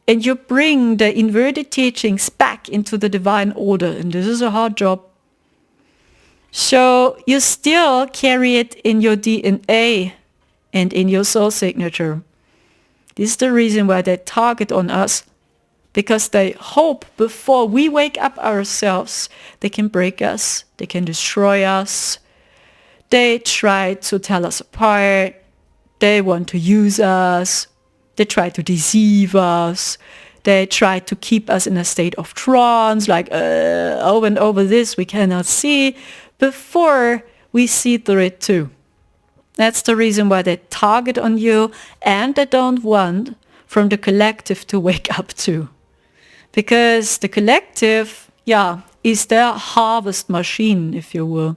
and you bring the inverted teachings back into the divine order. And this is a hard job. So you still carry it in your DNA and in your soul signature. This is the reason why they target on us. Because they hope before we wake up ourselves, they can break us, they can destroy us. They try to tell us apart. They want to use us. They try to deceive us. They try to keep us in a state of trance, like over and over this we cannot see, before we see through it too. That's the reason why they target on you, and they don't want from the collective to wake up too. Because the collective, is their harvest machine, if you will.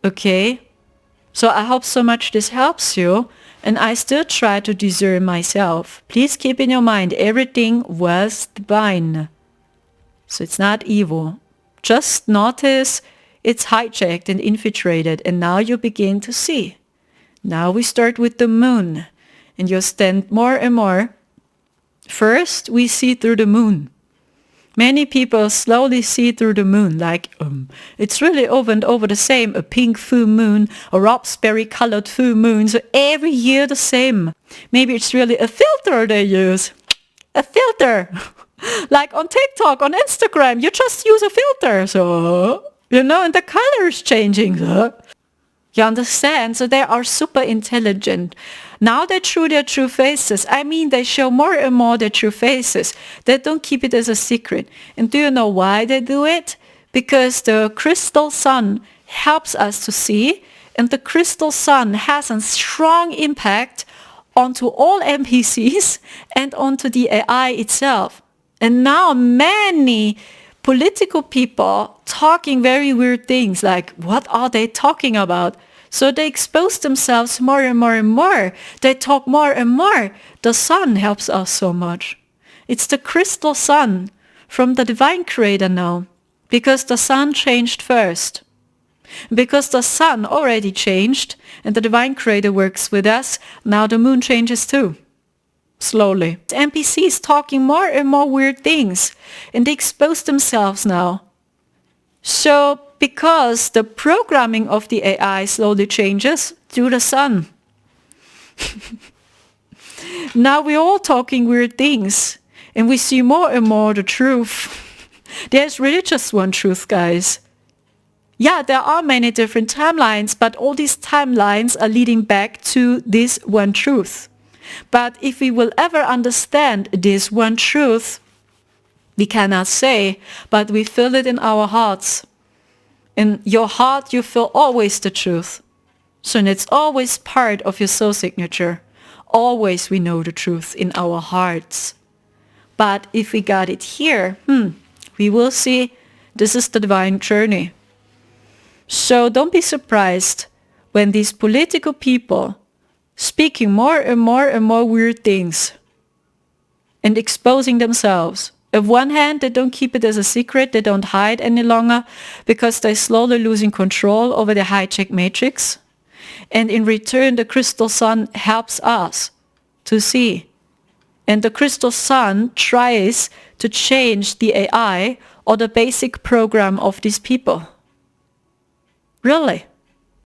Okay? So I hope so much this helps you. And I still try to discern myself. Please keep in your mind, everything was divine. So it's not evil. Just notice it's hijacked and infiltrated. And now you begin to see. Now we start with the moon. And you stand more and more. First, we see through the moon. Many people slowly see through the moon, like, it's really over and over the same, a pink full moon, a raspberry colored full moon, so every year the same. Maybe it's really a filter they use. A filter. Like on TikTok, on Instagram, you just use a filter, so, and the color is changing. You understand? So they are super intelligent. Now they show their true faces. I mean, they show more and more their true faces. They don't keep it as a secret. And do you know why they do it? Because the crystal sun helps us to see, and the crystal sun has a strong impact onto all NPCs and onto the AI itself. And now many political people talking very weird things, like, what are they talking about? So they expose themselves more and more and more. They talk more and more. The sun helps us so much. It's the crystal sun from the divine creator now. Because the sun changed first. Because the sun already changed and the divine creator works with us, now the moon changes too. Slowly. The NPCs talking more and more weird things. And they expose themselves now. So, because the programming of the AI slowly changes through the sun. Now we're all talking weird things. And we see more and more the truth. There's really just one truth, guys. Yeah, there are many different timelines, but all these timelines are leading back to this one truth. But if we will ever understand this one truth, we cannot say, but we feel it in our hearts. In your heart, you feel always the truth. So it's always part of your soul signature. Always we know the truth in our hearts. But if we got it here, we will see this is the divine journey. So don't be surprised when these political people speaking more and more and more weird things and exposing themselves. On one hand, they don't keep it as a secret, they don't hide any longer because they're slowly losing control over the hijacked matrix. And in return, the crystal sun helps us to see. And the crystal sun tries to change the AI or the basic program of these people. Really.